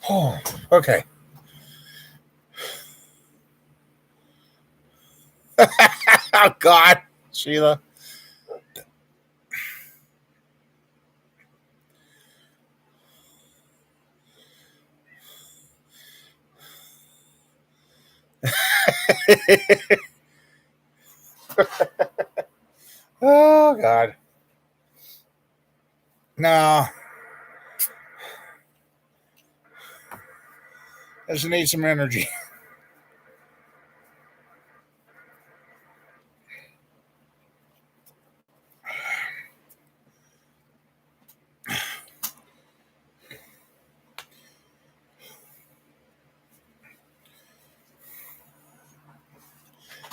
oh, okay. Oh God, Sheila. Oh God. No, I just need some energy.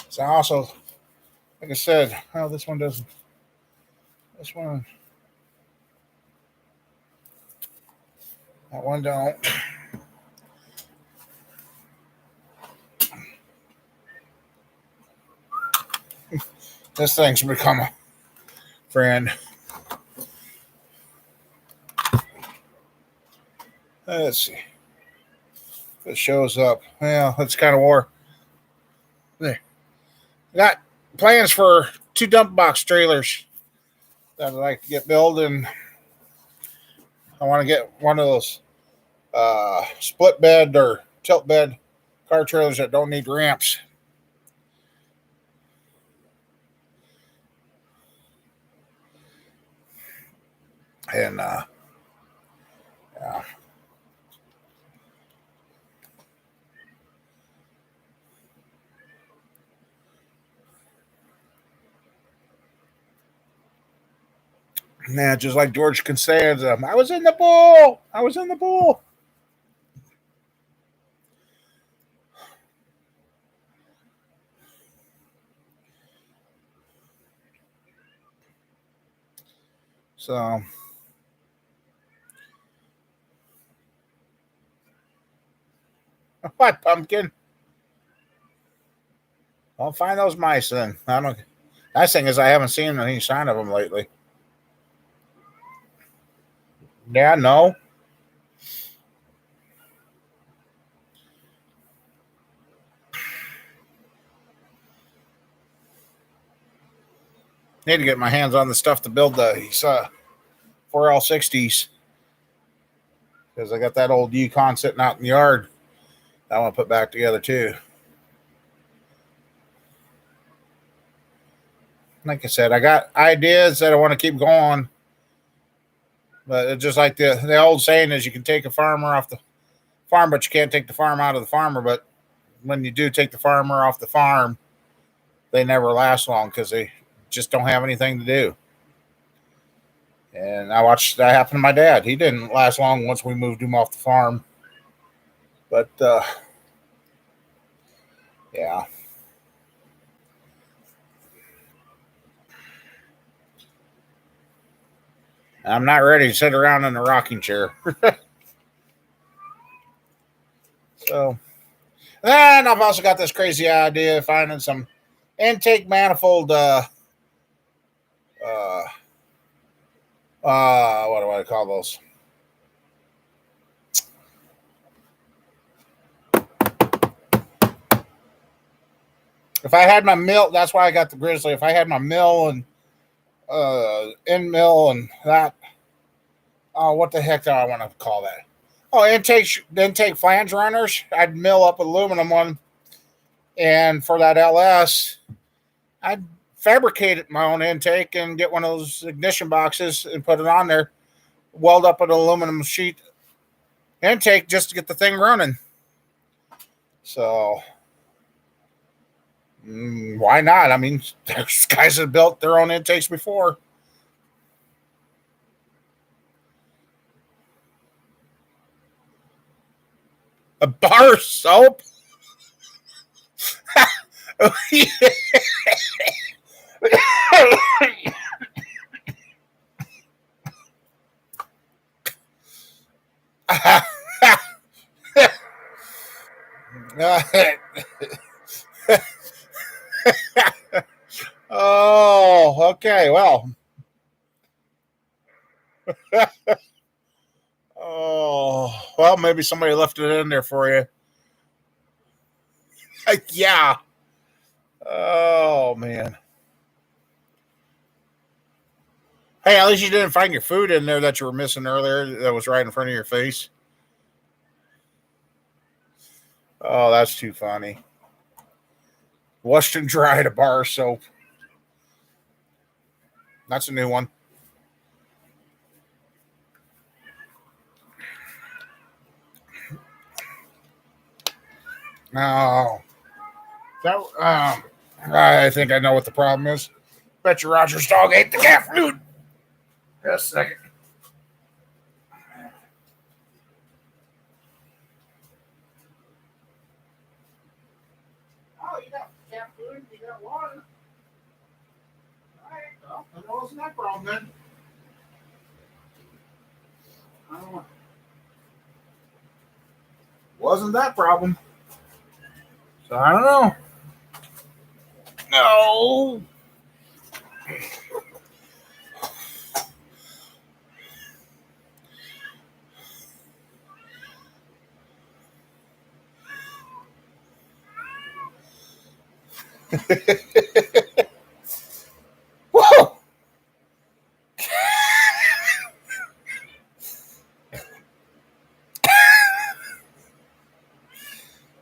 So also, like I said, oh, this one doesn't. This one, that one don't. This thing's become a friend. Let's see if it shows up. Well, it's kind of war. There. Got plans for two dump box trailers that I'd like to get built, and I want to get one of those split bed or tilt bed car trailers that don't need ramps. And yeah. Yeah, just like George Costanza. I was in the pool. I was in the pool. So, what pumpkin? I'll find those mice then. I don't. Nice thing is I haven't seen any sign of them lately. Yeah, no. Need to get my hands on the stuff to build these 4L60s because I got that old Yukon sitting out in the yard I want to put back together too. Like I said, I got ideas that I want to keep going, but it's just like the old saying is you can take a farmer off the farm, but you can't take the farm out of the farmer. But when you do take the farmer off the farm, they never last long because they just don't have anything to do. And I watched that happen to my dad. He didn't last long once we moved him off the farm. But yeah. I'm not ready to sit around in a rocking chair. So, and I've also got this crazy idea of finding some intake manifold. What do I call those? If I had my mill, that's why I got the Grizzly. If I had my mill and end mill and that, what the heck do I want to call that? Oh, intake flange runners. I'd mill up aluminum one, and for that LS, I'd fabricate my own intake and get one of those ignition boxes and put it on there, weld up an aluminum sheet intake just to get the thing running. So, why not? I mean, there's guys that built their own intakes before. A bar soap? Oh, okay. Well, maybe somebody left it in there for you. Yeah. Oh, man. Hey, at least you didn't find your food in there that you were missing earlier that was right in front of your face. Oh, that's too funny. Washed and dried a bar soap. That's a new one. No. I think I know what the problem is. Bet your Roger's dog ate the cat food. Just a second. Oh, you got cat food, you got water. All right, well, that wasn't that problem then. I don't know. Wasn't that problem. So I don't know. No. Whoa.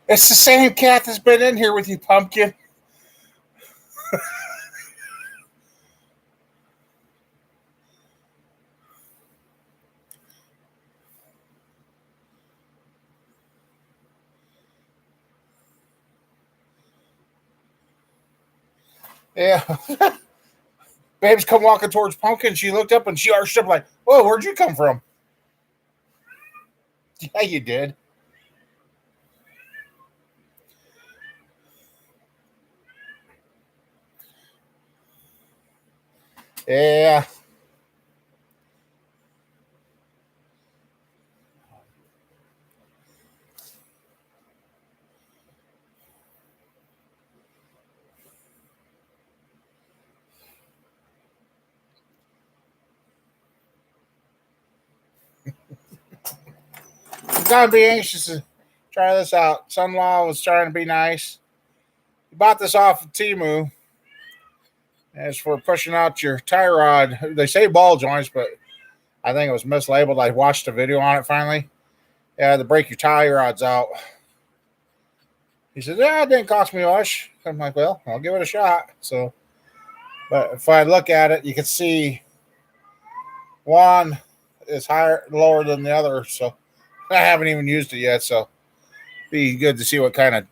It's the same cat that's been in here with you, Pumpkin. Yeah. Babes come walking towards Pumpkin. She looked up and she arched up like, whoa, where'd you come from? Yeah, you did. Yeah. I'm gonna be anxious to try this out. Son-in-law was trying to be nice. He bought this off of Temu. As for pushing out your tie rod, they say ball joints, but I think it was mislabeled. I watched a video on it finally. Yeah, to break your tie rods out. He says, "Yeah, it didn't cost me much." I'm like, "Well, I'll give it a shot." So, but if I look at it, you can see one is higher, lower than the other. So, I haven't even used it yet. So, be good to see what kind of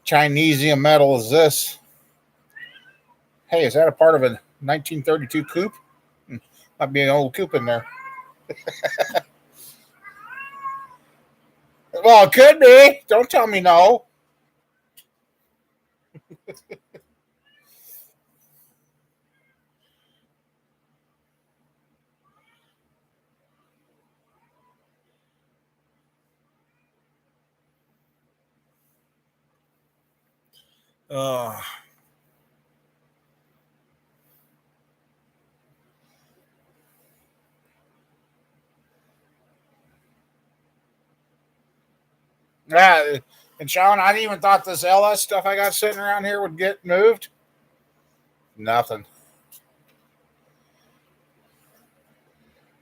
Chinesium metal is this. Hey, is that a part of a 1932 coupe? Might be an old coupe in there. Well, it could be. Don't tell me no. Uh, yeah, and Sean, I didn't even thought this LS stuff I got sitting around here would get moved. Nothing.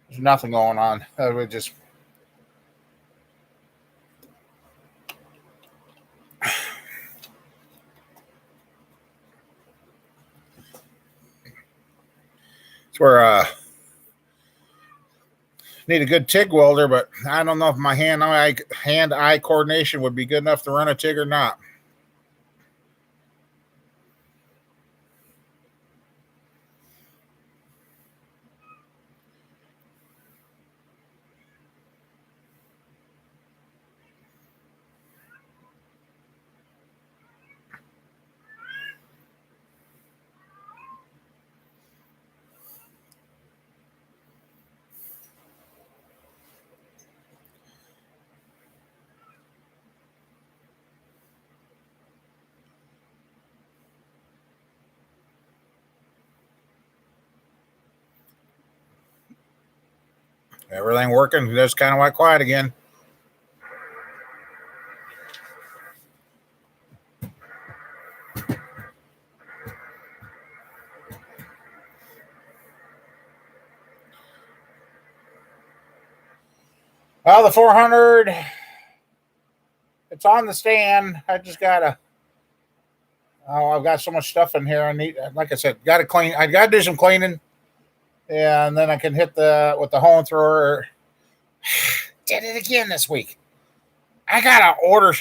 There's nothing going on. We just it's where need a good TIG welder, but I don't know if my hand eye coordination would be good enough to run a TIG or not. Everything working. Just kind of went quiet again. Well, the 400, it's on the stand. I just gotta. Oh, I've got so much stuff in here. I need, like I said, gotta clean. I gotta do some cleaning, and then I can hit the with the hole thrower. Did it again this week. I gotta order.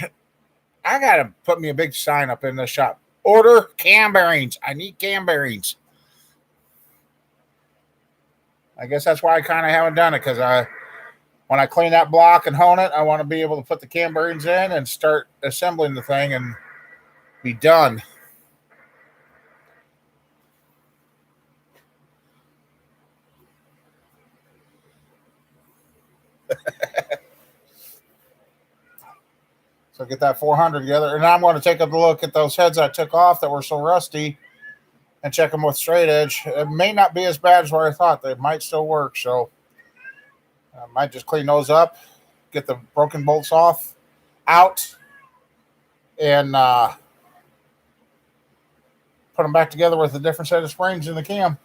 I gotta put me a big sign up in the shop. Order cam bearings. I need cam bearings. I guess that's why I kind of haven't done it because when I clean that block and hone it, I want to be able to put the cam bearings in and start assembling the thing and be done. So get that 400 together, and I'm going to take a look at those heads I took off that were so rusty and check them with straight edge. It may not be as bad as what I thought. They might still work, so I might just clean those up, get the broken bolts out, and put them back together with a different set of springs in the cam.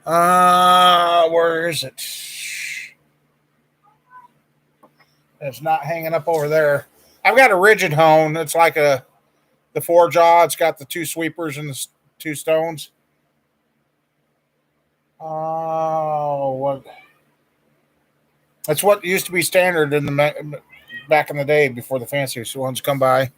Where is it? It's not hanging up over there. I've got a rigid hone. It's like the four jaw. It's got the two sweepers and the two stones. Oh, what? That's what used to be standard in the back in the day before the fancy ones come by.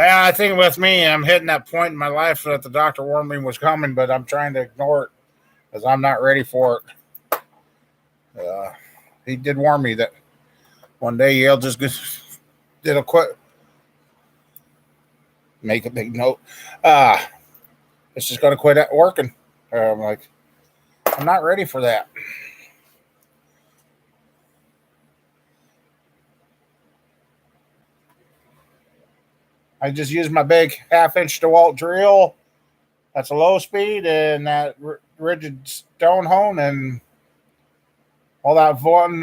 I think with me, I'm hitting that point in my life that the doctor warned me was coming, but I'm trying to ignore it because I'm not ready for it. He did warn me that one day he'll just did a quick make a big note. It's just going to quit working. I'm like, I'm not ready for that. I just use my big 1/2 inch DeWalt drill That's a low speed and that rigid stone hone and all that one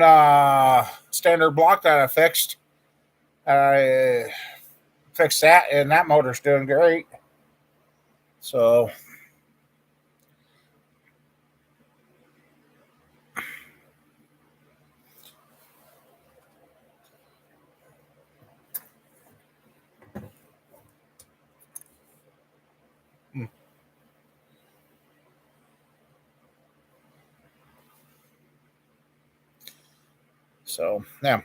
standard block that I fixed. I fixed that, and that motor's doing great. So, yeah.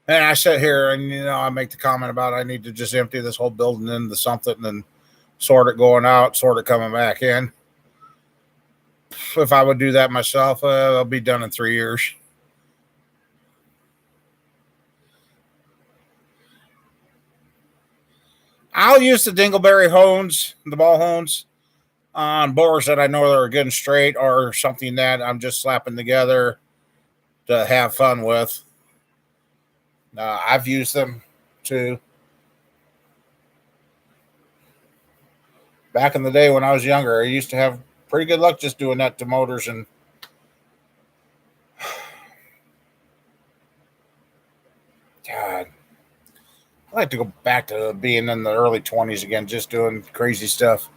And I sit here and, I make the comment about I need to just empty this whole building into something and sort it going out, sort it coming back in. If I would do that myself, I'll be done in 3 years. I'll use the dingleberry hones, the ball hones, on bores that I know that are getting straight or something that I'm just slapping together to have fun with. I've used them too. Back in the day when I was younger, I used to have pretty good luck just doing that to motors. And God, I'd like to go back to being in the early 20s again, just doing crazy stuff.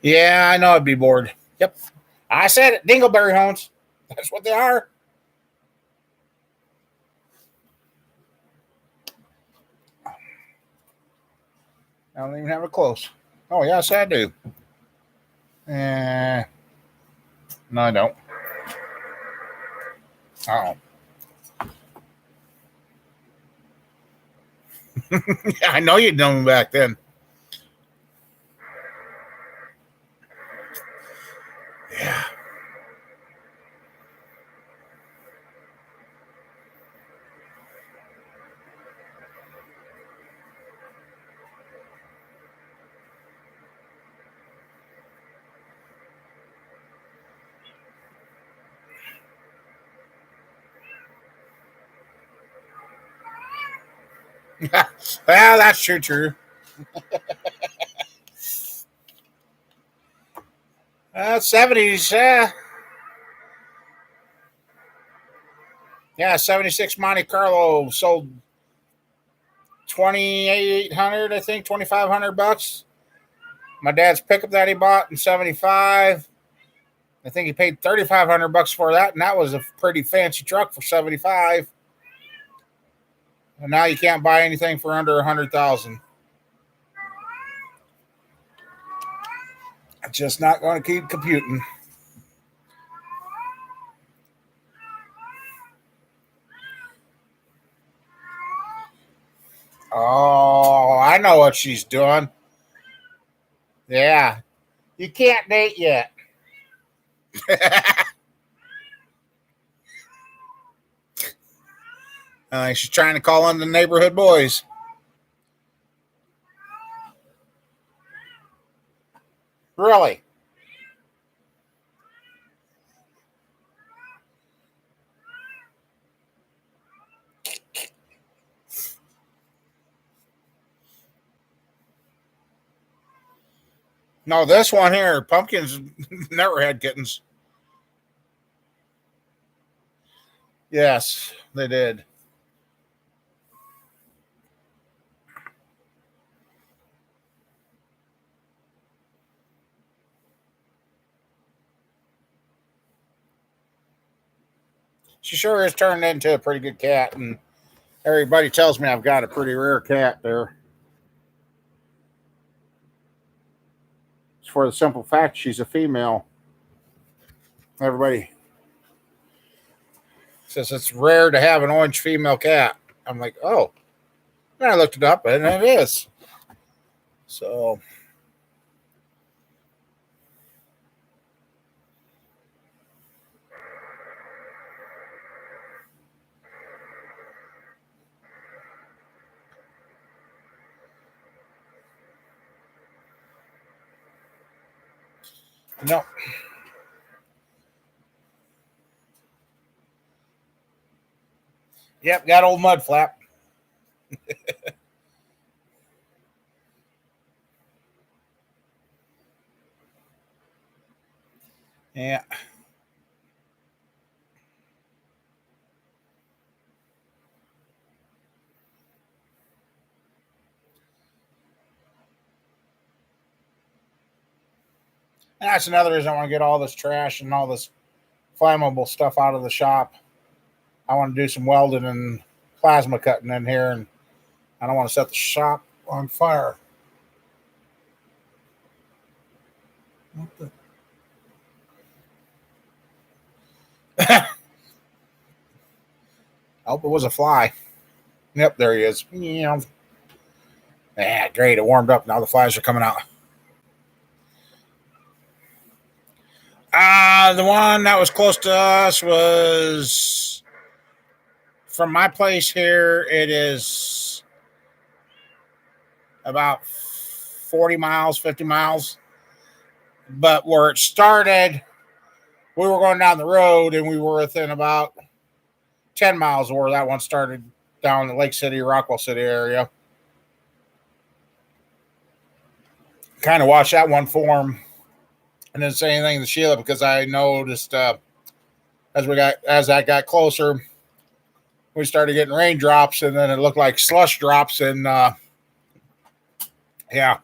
Yeah, I know I'd be bored. Yep. I said it. Dingleberry hones. That's what they are. I don't even have it close. Oh, yes, I do. No, I don't. Oh. Yeah, I know you'd know me back then. Yeah. Well, that's true. 70s, yeah, 76 Monte Carlo sold 2,800, I think, 2,500 bucks. My dad's pickup that he bought in 75. I think he paid 3,500 bucks for that, and that was a pretty fancy truck for 75. And now you can't buy anything for under 100,000. I'm just not going to keep computing. Oh, I know what she's doing. Yeah. You can't date yet. She's trying to call on the neighborhood boys. Really? No, this one here, pumpkins never had kittens. Yes, they did. She sure is turned into a pretty good cat, and everybody tells me I've got a pretty rare cat there. It's for the simple fact she's a female. Everybody says it's rare to have an orange female cat. I'm like, oh. And I looked it up, and it is. So, Nope. Yep, got old mud flap. Yeah. And that's another reason I want to get all this trash and all this flammable stuff out of the shop. I want to do some welding and plasma cutting in here, and I don't want to set the shop on fire. What the? I hope it was a fly. Yep, there he is. Yeah, great. It warmed up. Now the flies are coming out. The one that was close to us was from my place here. It is about 40 miles, 50 miles. But where it started, we were going down the road and we were within about 10 miles of where that one started down the Lake City, Rockwell City area. Kind of watched that one form and didn't say anything to Sheila because I noticed as I got closer, we started getting raindrops and then it looked like slush drops. And yeah,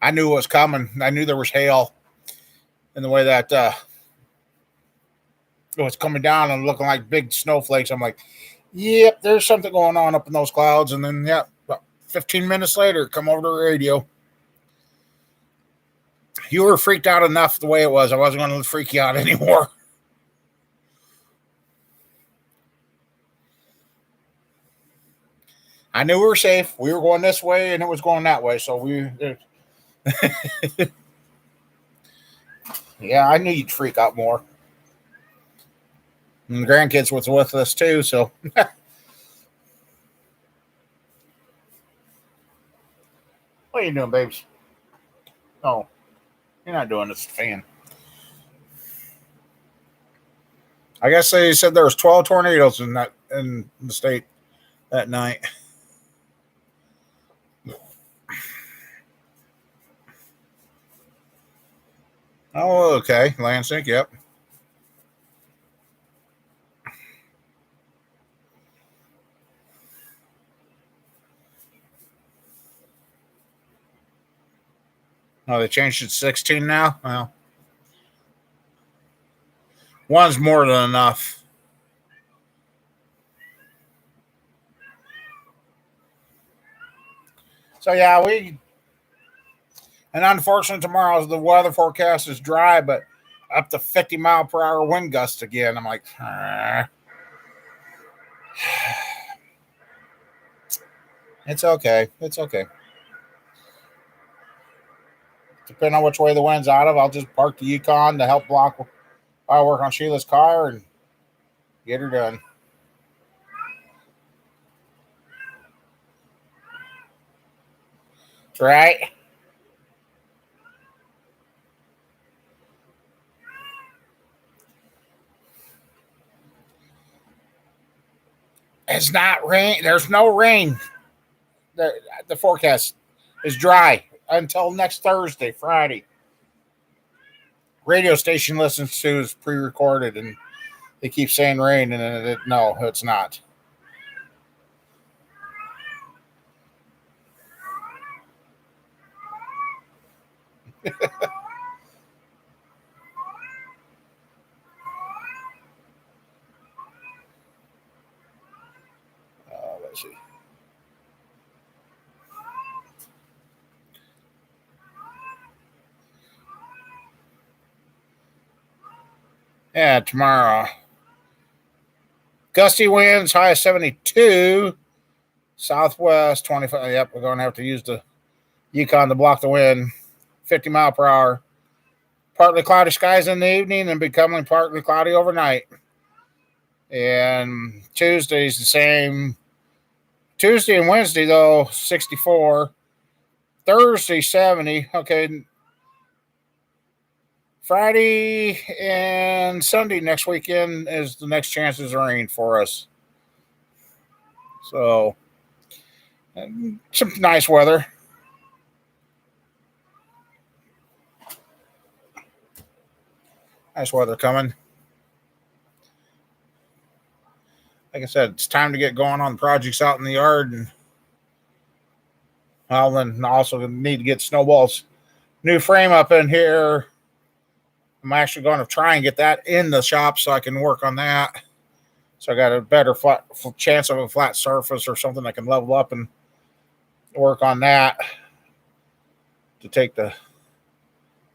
I knew it was coming. I knew there was hail in the way that it was coming down and looking like big snowflakes. I'm like, yep, there's something going on up in those clouds. And then, yeah, about 15 minutes later, come over to the radio. You were freaked out enough the way it was. I wasn't going to freak you out anymore. I knew we were safe. We were going this way and it was going that way. So yeah, I knew you'd freak out more. And the grandkids was with us too. So what are you doing, babes? Oh, you're not doing this fan. I guess they said there was 12 tornadoes in the state that night. Oh, okay. Lansing, yep. Oh, they changed it to 16 now? Well, one's more than enough. So, yeah, and unfortunately, tomorrow the weather forecast is dry, but up to 50-mile-per-hour wind gusts again. I'm like, it's okay. It's okay. Depending on which way the wind's out of, I'll just park the Yukon to help block. I'll work on Sheila's car and get her done. Right? It's not rain. There's no rain. The forecast is dry until next Thursday, Friday. Radio station listens to is pre-recorded, and they keep saying rain, and no, it's not. Let's see. Yeah, tomorrow. Gusty winds, high of 72. Southwest, 25. Yep, we're going to have to use the Yukon to block the wind. 50-mile-per-hour. Partly cloudy skies in the evening and becoming partly cloudy overnight. And Tuesday's the same. Tuesday and Wednesday, though, 64. Thursday, 70. Okay. Friday and Sunday next weekend is the next chances of rain for us. So, some nice weather. Nice weather coming. Like I said, it's time to get going on projects out in the yard, and well, then also need to get Snowball's new frame up in here. I'm actually going to try and get that in the shop so I can work on that. So I got a better chance of a flat surface or something I can level up and work on that to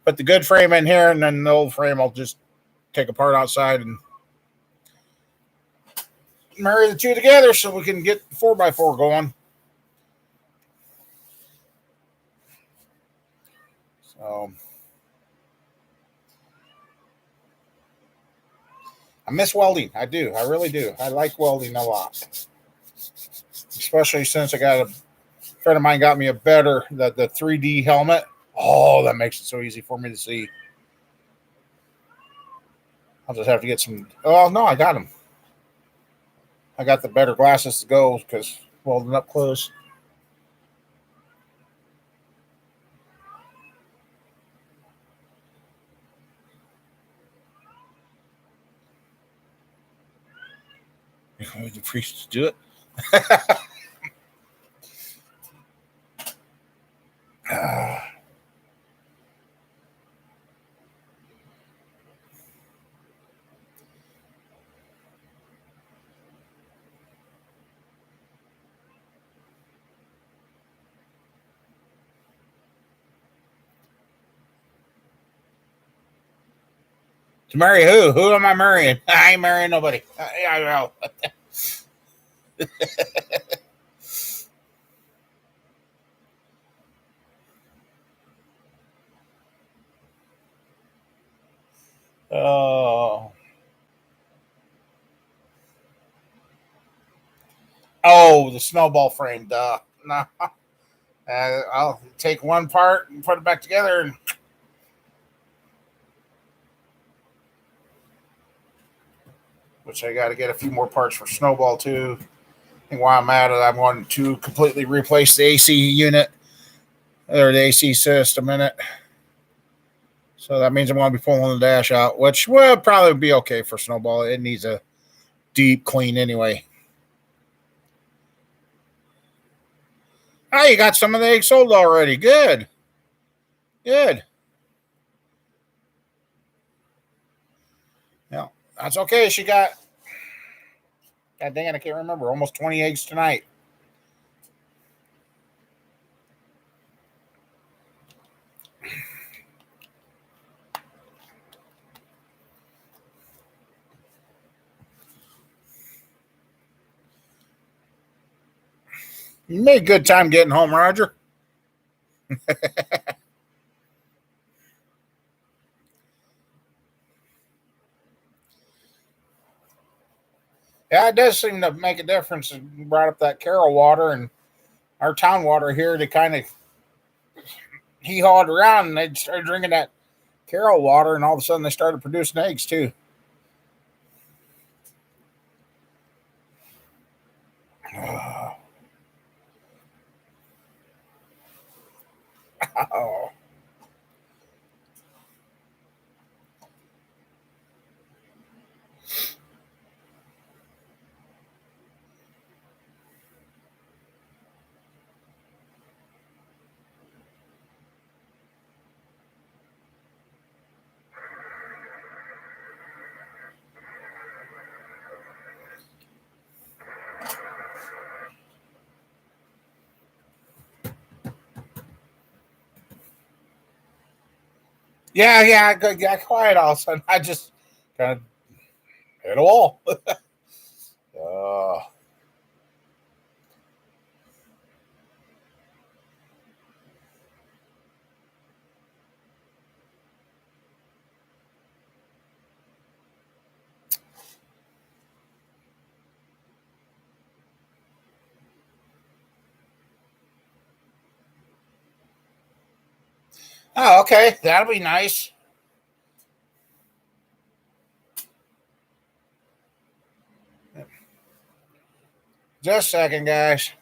put the good frame in here, and then the old frame I'll just take apart outside and marry the two together so we can get 4x4 going. So I miss welding. I do. I really do. I like welding a lot, especially since I got a friend of mine got me a better the 3D helmet. Oh, that makes it so easy for me to see. I'll just have to get some. Oh no, I got them. I got the better glasses to go because welding up close. You want the priest to do it? To marry who? Who am I marrying? I ain't marrying nobody. I know. Oh. Oh, the snowball frame. Duh. No. I'll take one part and put it back together, and which I got to get a few more parts for snowball too. I think while I'm at it, I wanted to completely replace the AC unit or the AC system in it. So that means I'm going to be pulling the dash out, which will probably be okay for snowball. It needs a deep clean anyway. Oh, you got some of the eggs sold already. Good. Good. Yeah, that's okay. She got, God dang it, I can't remember, almost 20 eggs tonight. You made good time getting home, Roger. Yeah, it does seem to make a difference. You brought up that Carroll water and our town water here. They kind of he hawed around and they started drinking that Carroll water, and all of a sudden they started producing eggs too. Oh. Yeah, I got quiet all of a sudden. I just kind of hit a wall. uh, oh, okay. That'll be nice. Just a second, guys.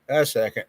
Just a second.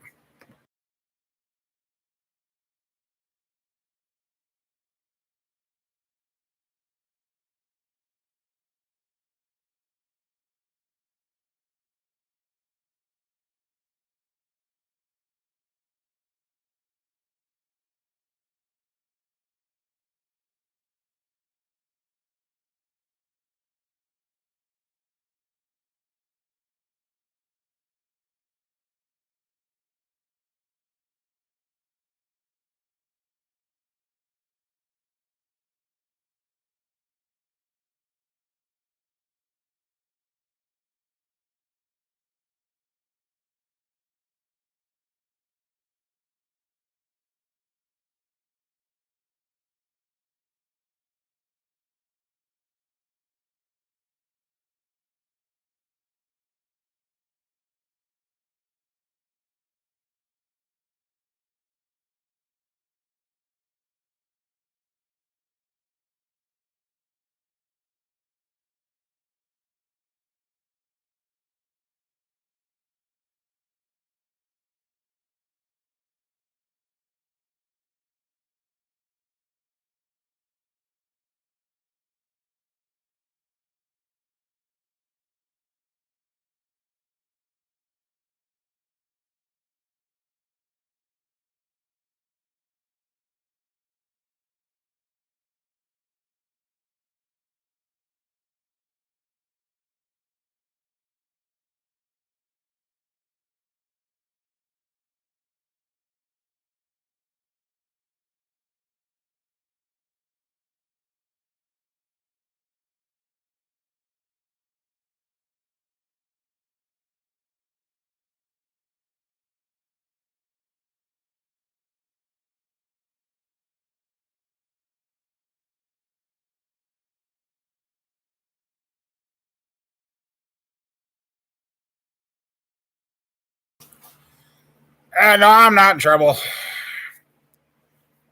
No, I'm not in trouble.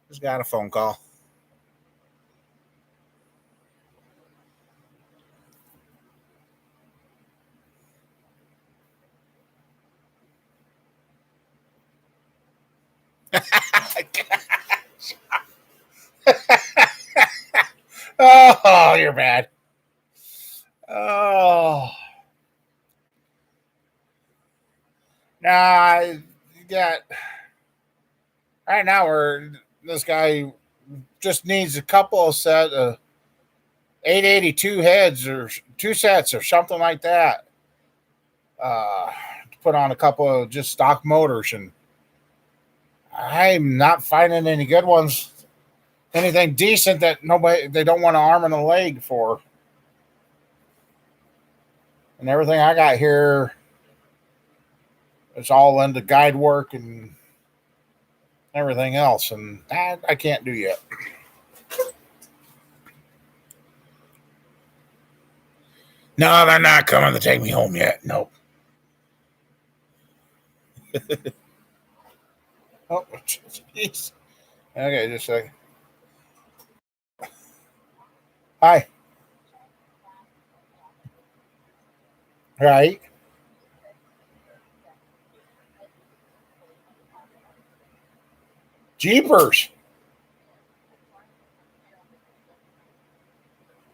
Just got a phone call. Oh, you're bad. Oh. Nah, you got right now where this guy just needs a couple of set of 882 heads or two sets or something like that. To put on a couple of just stock motors, and I'm not finding any good ones. Anything decent that nobody they don't want an arm and a leg for. And everything I got here is all into guide work and everything else, and that I can't do yet. No, they're not coming to take me home yet. Nope. Oh, jeez. Okay, just a second. Hi. Right. Jeepers.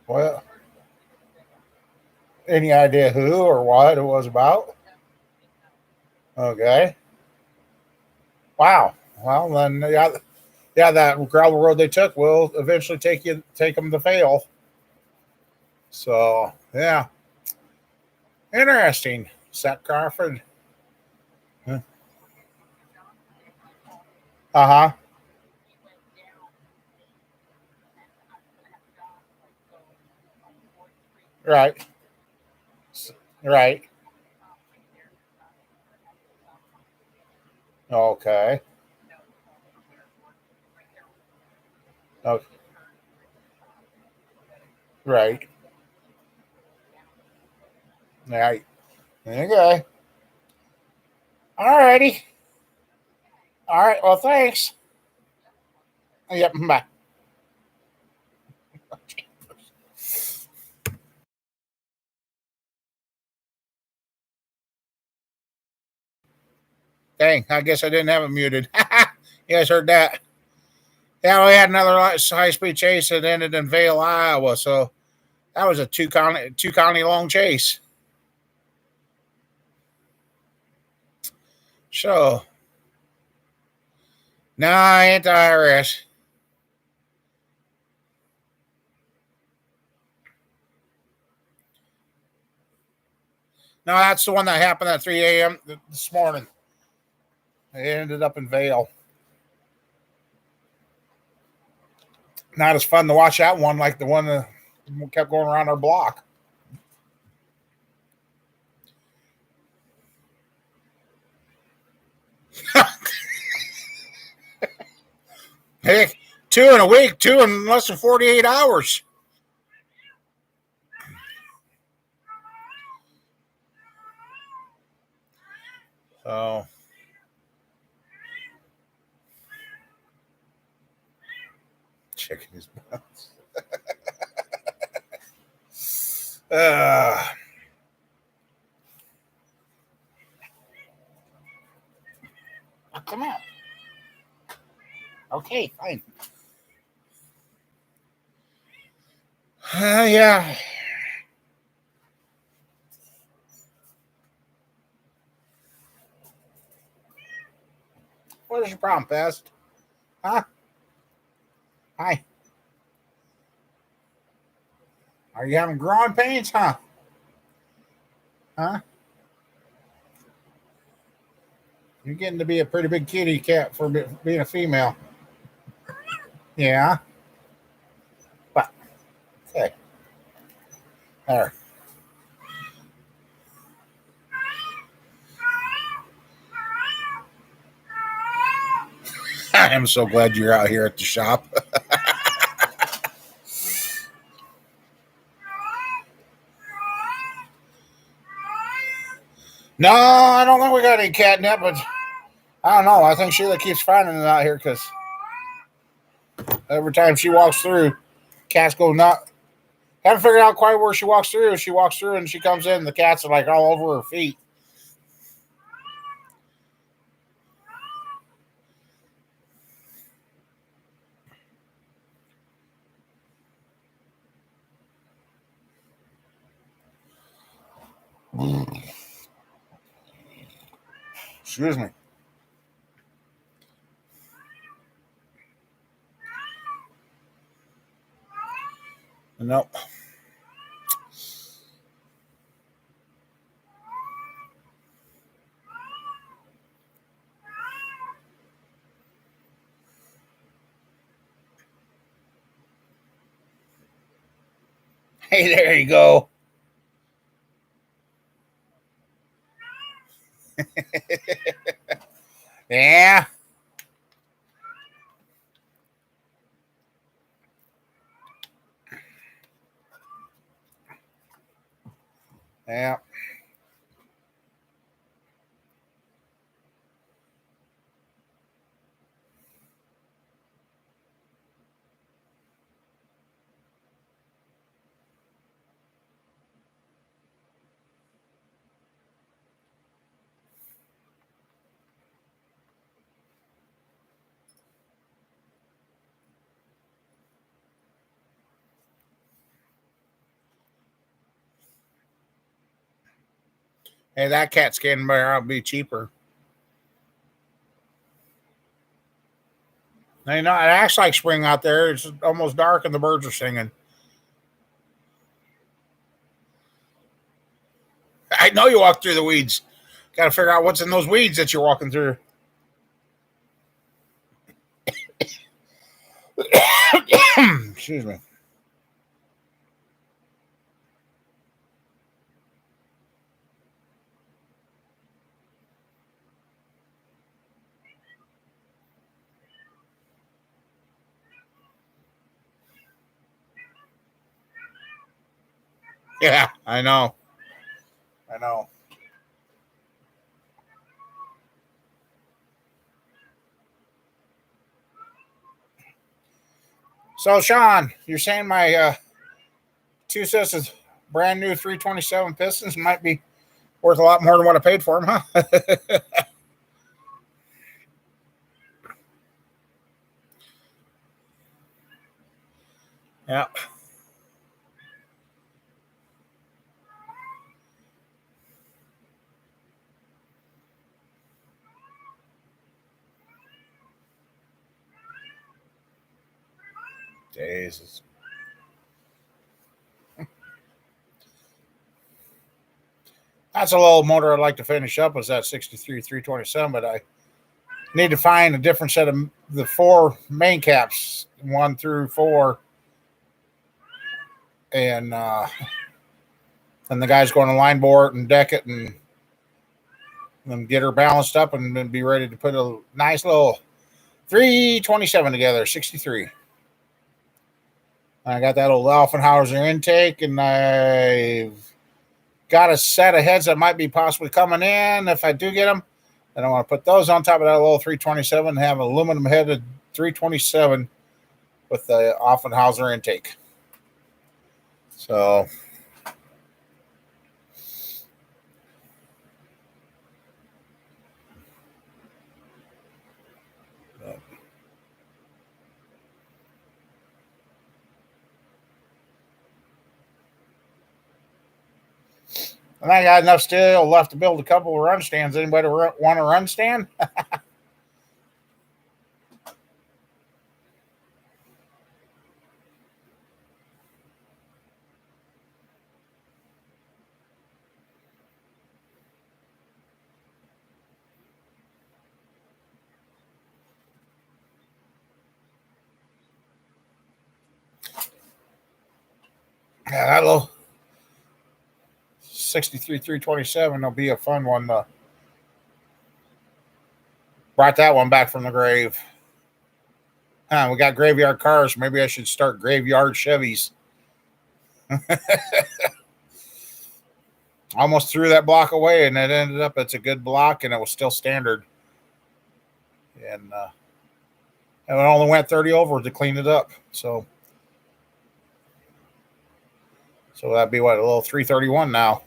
Well, any idea who or what it was about? Okay. Wow. Well, then, yeah, that gravel road they took will eventually take them to fail. So, yeah, interesting. Seth Crawford. Uh huh. Right. Right. Okay. Okay. Right. Right. Okay. All righty. All right. Well, thanks. Yep. Bye. Dang, I guess I didn't have it muted. You guys heard that? Yeah, we had another high-speed chase that ended in Vale, Iowa. So that was a two county long chase. So, no, I ain't the IRS. No, that's the one that happened at 3 a.m. this morning. It ended up in Vale. Not as fun to watch that one like the one that kept going around our block. Heck, 2 in a week, 2 in less than 48 hours. So, chicken his butts. Come out. Okay, fine. Yeah. What is your problem, Pest? Huh? Hi. Are you having growing pains, huh? Huh? You're getting to be a pretty big kitty cat for being a female. Yeah. But, okay. There. I am so glad you're out here at the shop. No, I don't think we got any catnip, but I don't know. I think Sheila keeps finding it out here because every time she walks through, cats go not. Haven't figured out quite where she walks through. She walks through and she comes in, the cats are like all over her feet. Excuse me. Nope. Hey, there you go. Yeah. Yeah. Hey, that cat scan better out be cheaper. Now, you know, it acts like spring out there. It's almost dark and the birds are singing. I know you walk through the weeds. Got to figure out what's in those weeds that you're walking through. Excuse me. Yeah, I know. I know. So, Sean, you're saying my two sets of brand new 327 pistons might be worth a lot more than what I paid for them, huh? Yeah. Jesus. That's a little motor I'd like to finish up was that 63 327, but I need to find a different set of the 4 main caps, 1 through 4, and the guy's going to line bore it and deck it and get her balanced up and then be ready to put a nice little 327 together, 63. I got that old Alfenhauser intake, and I've got a set of heads that might be possibly coming in if I do get them. And I want to put those on top of that little 327 and have an aluminum headed 327 with the Offenhauser intake. So, and I got enough steel left to build a couple of run stands. Anybody want a run stand? Yeah, that little 63 327 will be a fun one. Brought that one back from the grave. We got graveyard cars. Maybe I should start graveyard Chevys. Almost threw that block away, and it ended up it's a good block, and it was still standard. And it only went 30 over to clean it up. So that'd be what, a little 331 now.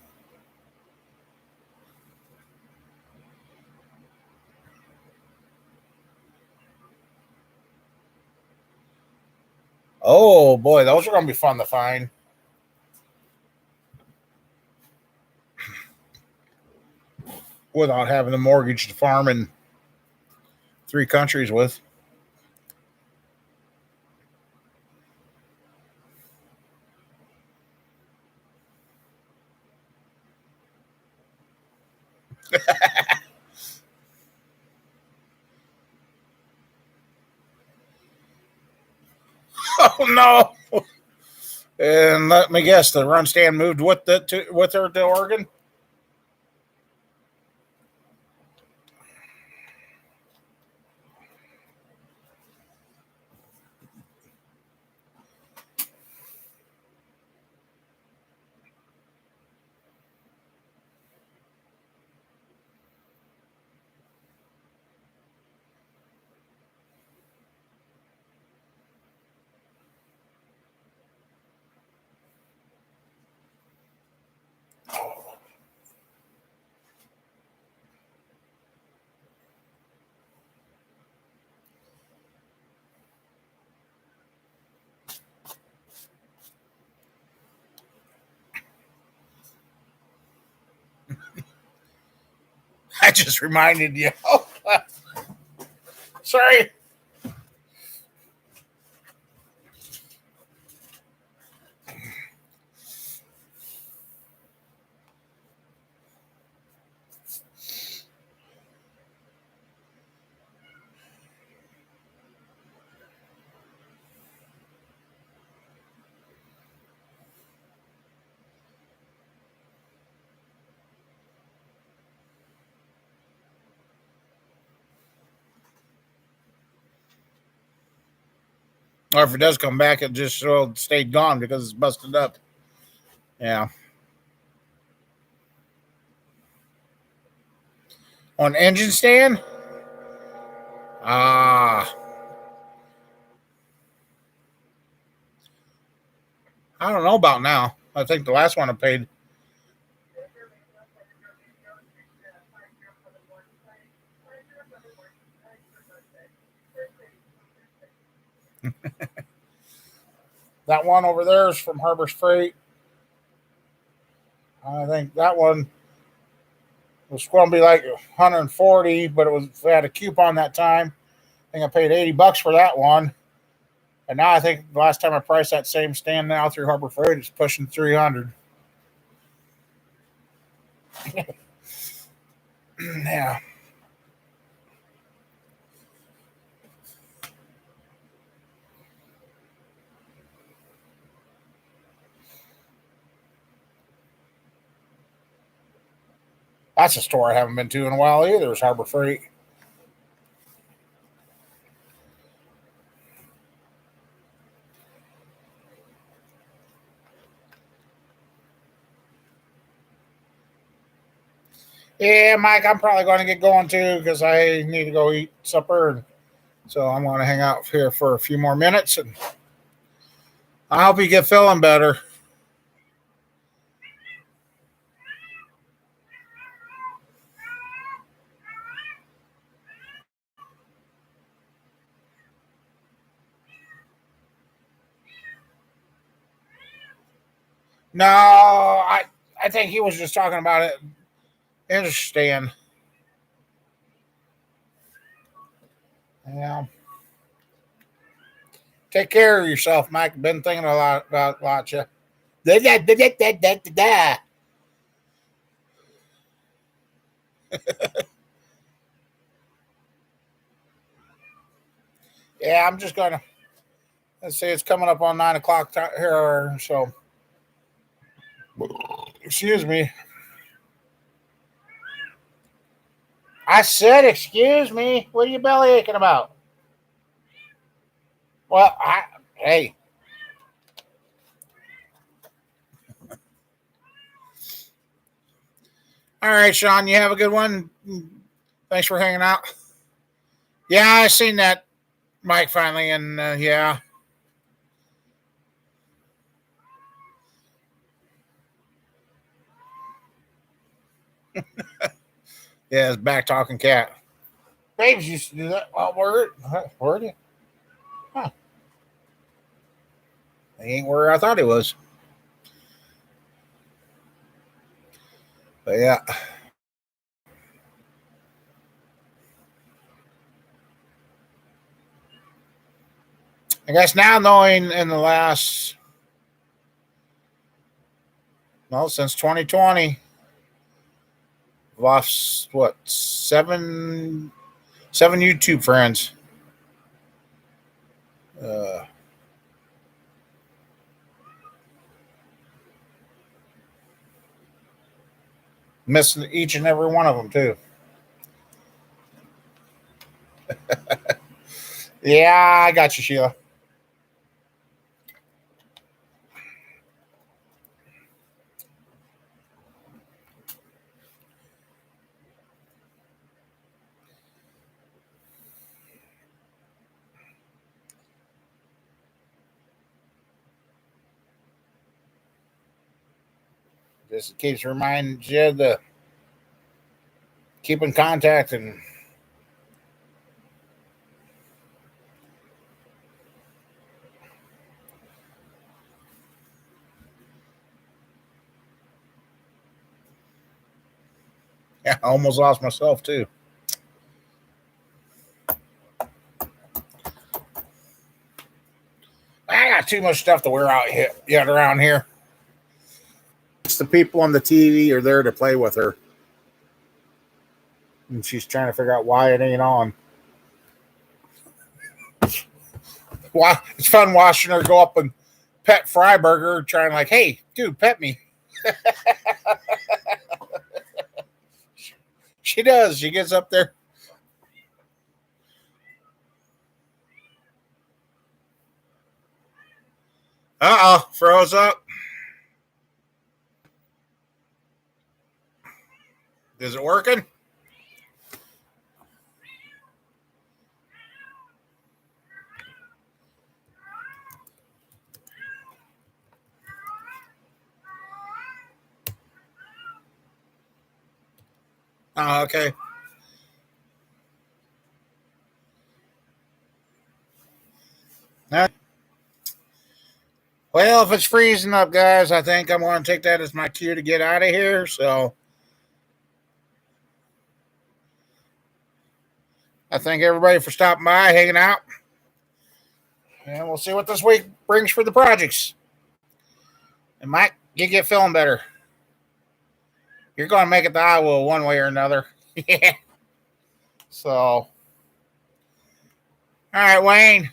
Oh boy, those are going to be fun to find. Without having the mortgage to farm in 3 countries with. Oh no! And let me guess, the run stand moved with her to Oregon. I just reminded you. Sorry. Or if it does come back, it just stayed gone because it's busted up. Yeah. On engine stand? Ah. I don't know about now. I think the last one I paid. That one over there is from Harbor's Freight. I think that one was going to be like 140, but it had a coupon that time. I think I paid $80 for that one. And now I think the last time I priced that same stand now through Harbor Freight, it's pushing 300. Yeah. That's a store I haven't been to in a while either, is Harbor Freight. Yeah, Mike, I'm probably going to get going too because I need to go eat supper. And so I'm going to hang out here for a few more minutes. And I hope you get feeling better. No, I think he was just talking about it. Interesting. Yeah. Take care of yourself, Mike. Been thinking a lot about you. Yeah, I'm just gonna. Let's see, it's coming up on 9 o'clock here, so excuse me. I said, excuse me. What are you belly aching about? Well, hey. All right, Sean, you have a good one. Thanks for hanging out. Yeah, I seen that, Mike, finally, and yeah. Yeah, it's back talking cat. Babes used to do that. Well, word it. Huh. He ain't where I thought he was. But yeah. I guess now knowing in the last, well, since 2020, lost what, seven YouTube friends. Uh, Missing each and every one of them too. Yeah, I got you, Sheila. Just keeps reminding you to keep in contact and yeah, I almost lost myself too. I got too much stuff to wear out yet around here. It's the people on the TV are there to play with her, and she's trying to figure out why it ain't on. Why it's fun watching her go up and pet Freiberger, trying like, "Hey, dude, pet me." She does. She gets up there. Froze up. Is it working? Oh, okay. Well, if it's freezing up, guys, I think I'm going to take that as my cue to get out of here. So I thank everybody for stopping by, hanging out, and we'll see what this week brings for the projects. And Mike, you get feeling better. You're going to make it to Iowa one way or another. Yeah. So, all right, Wayne.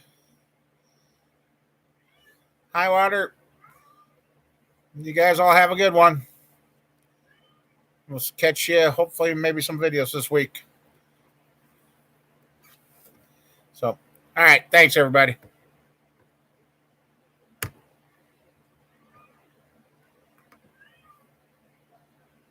High water. You guys all have a good one. We'll catch you, hopefully, maybe some videos this week. So, all right. Thanks, everybody.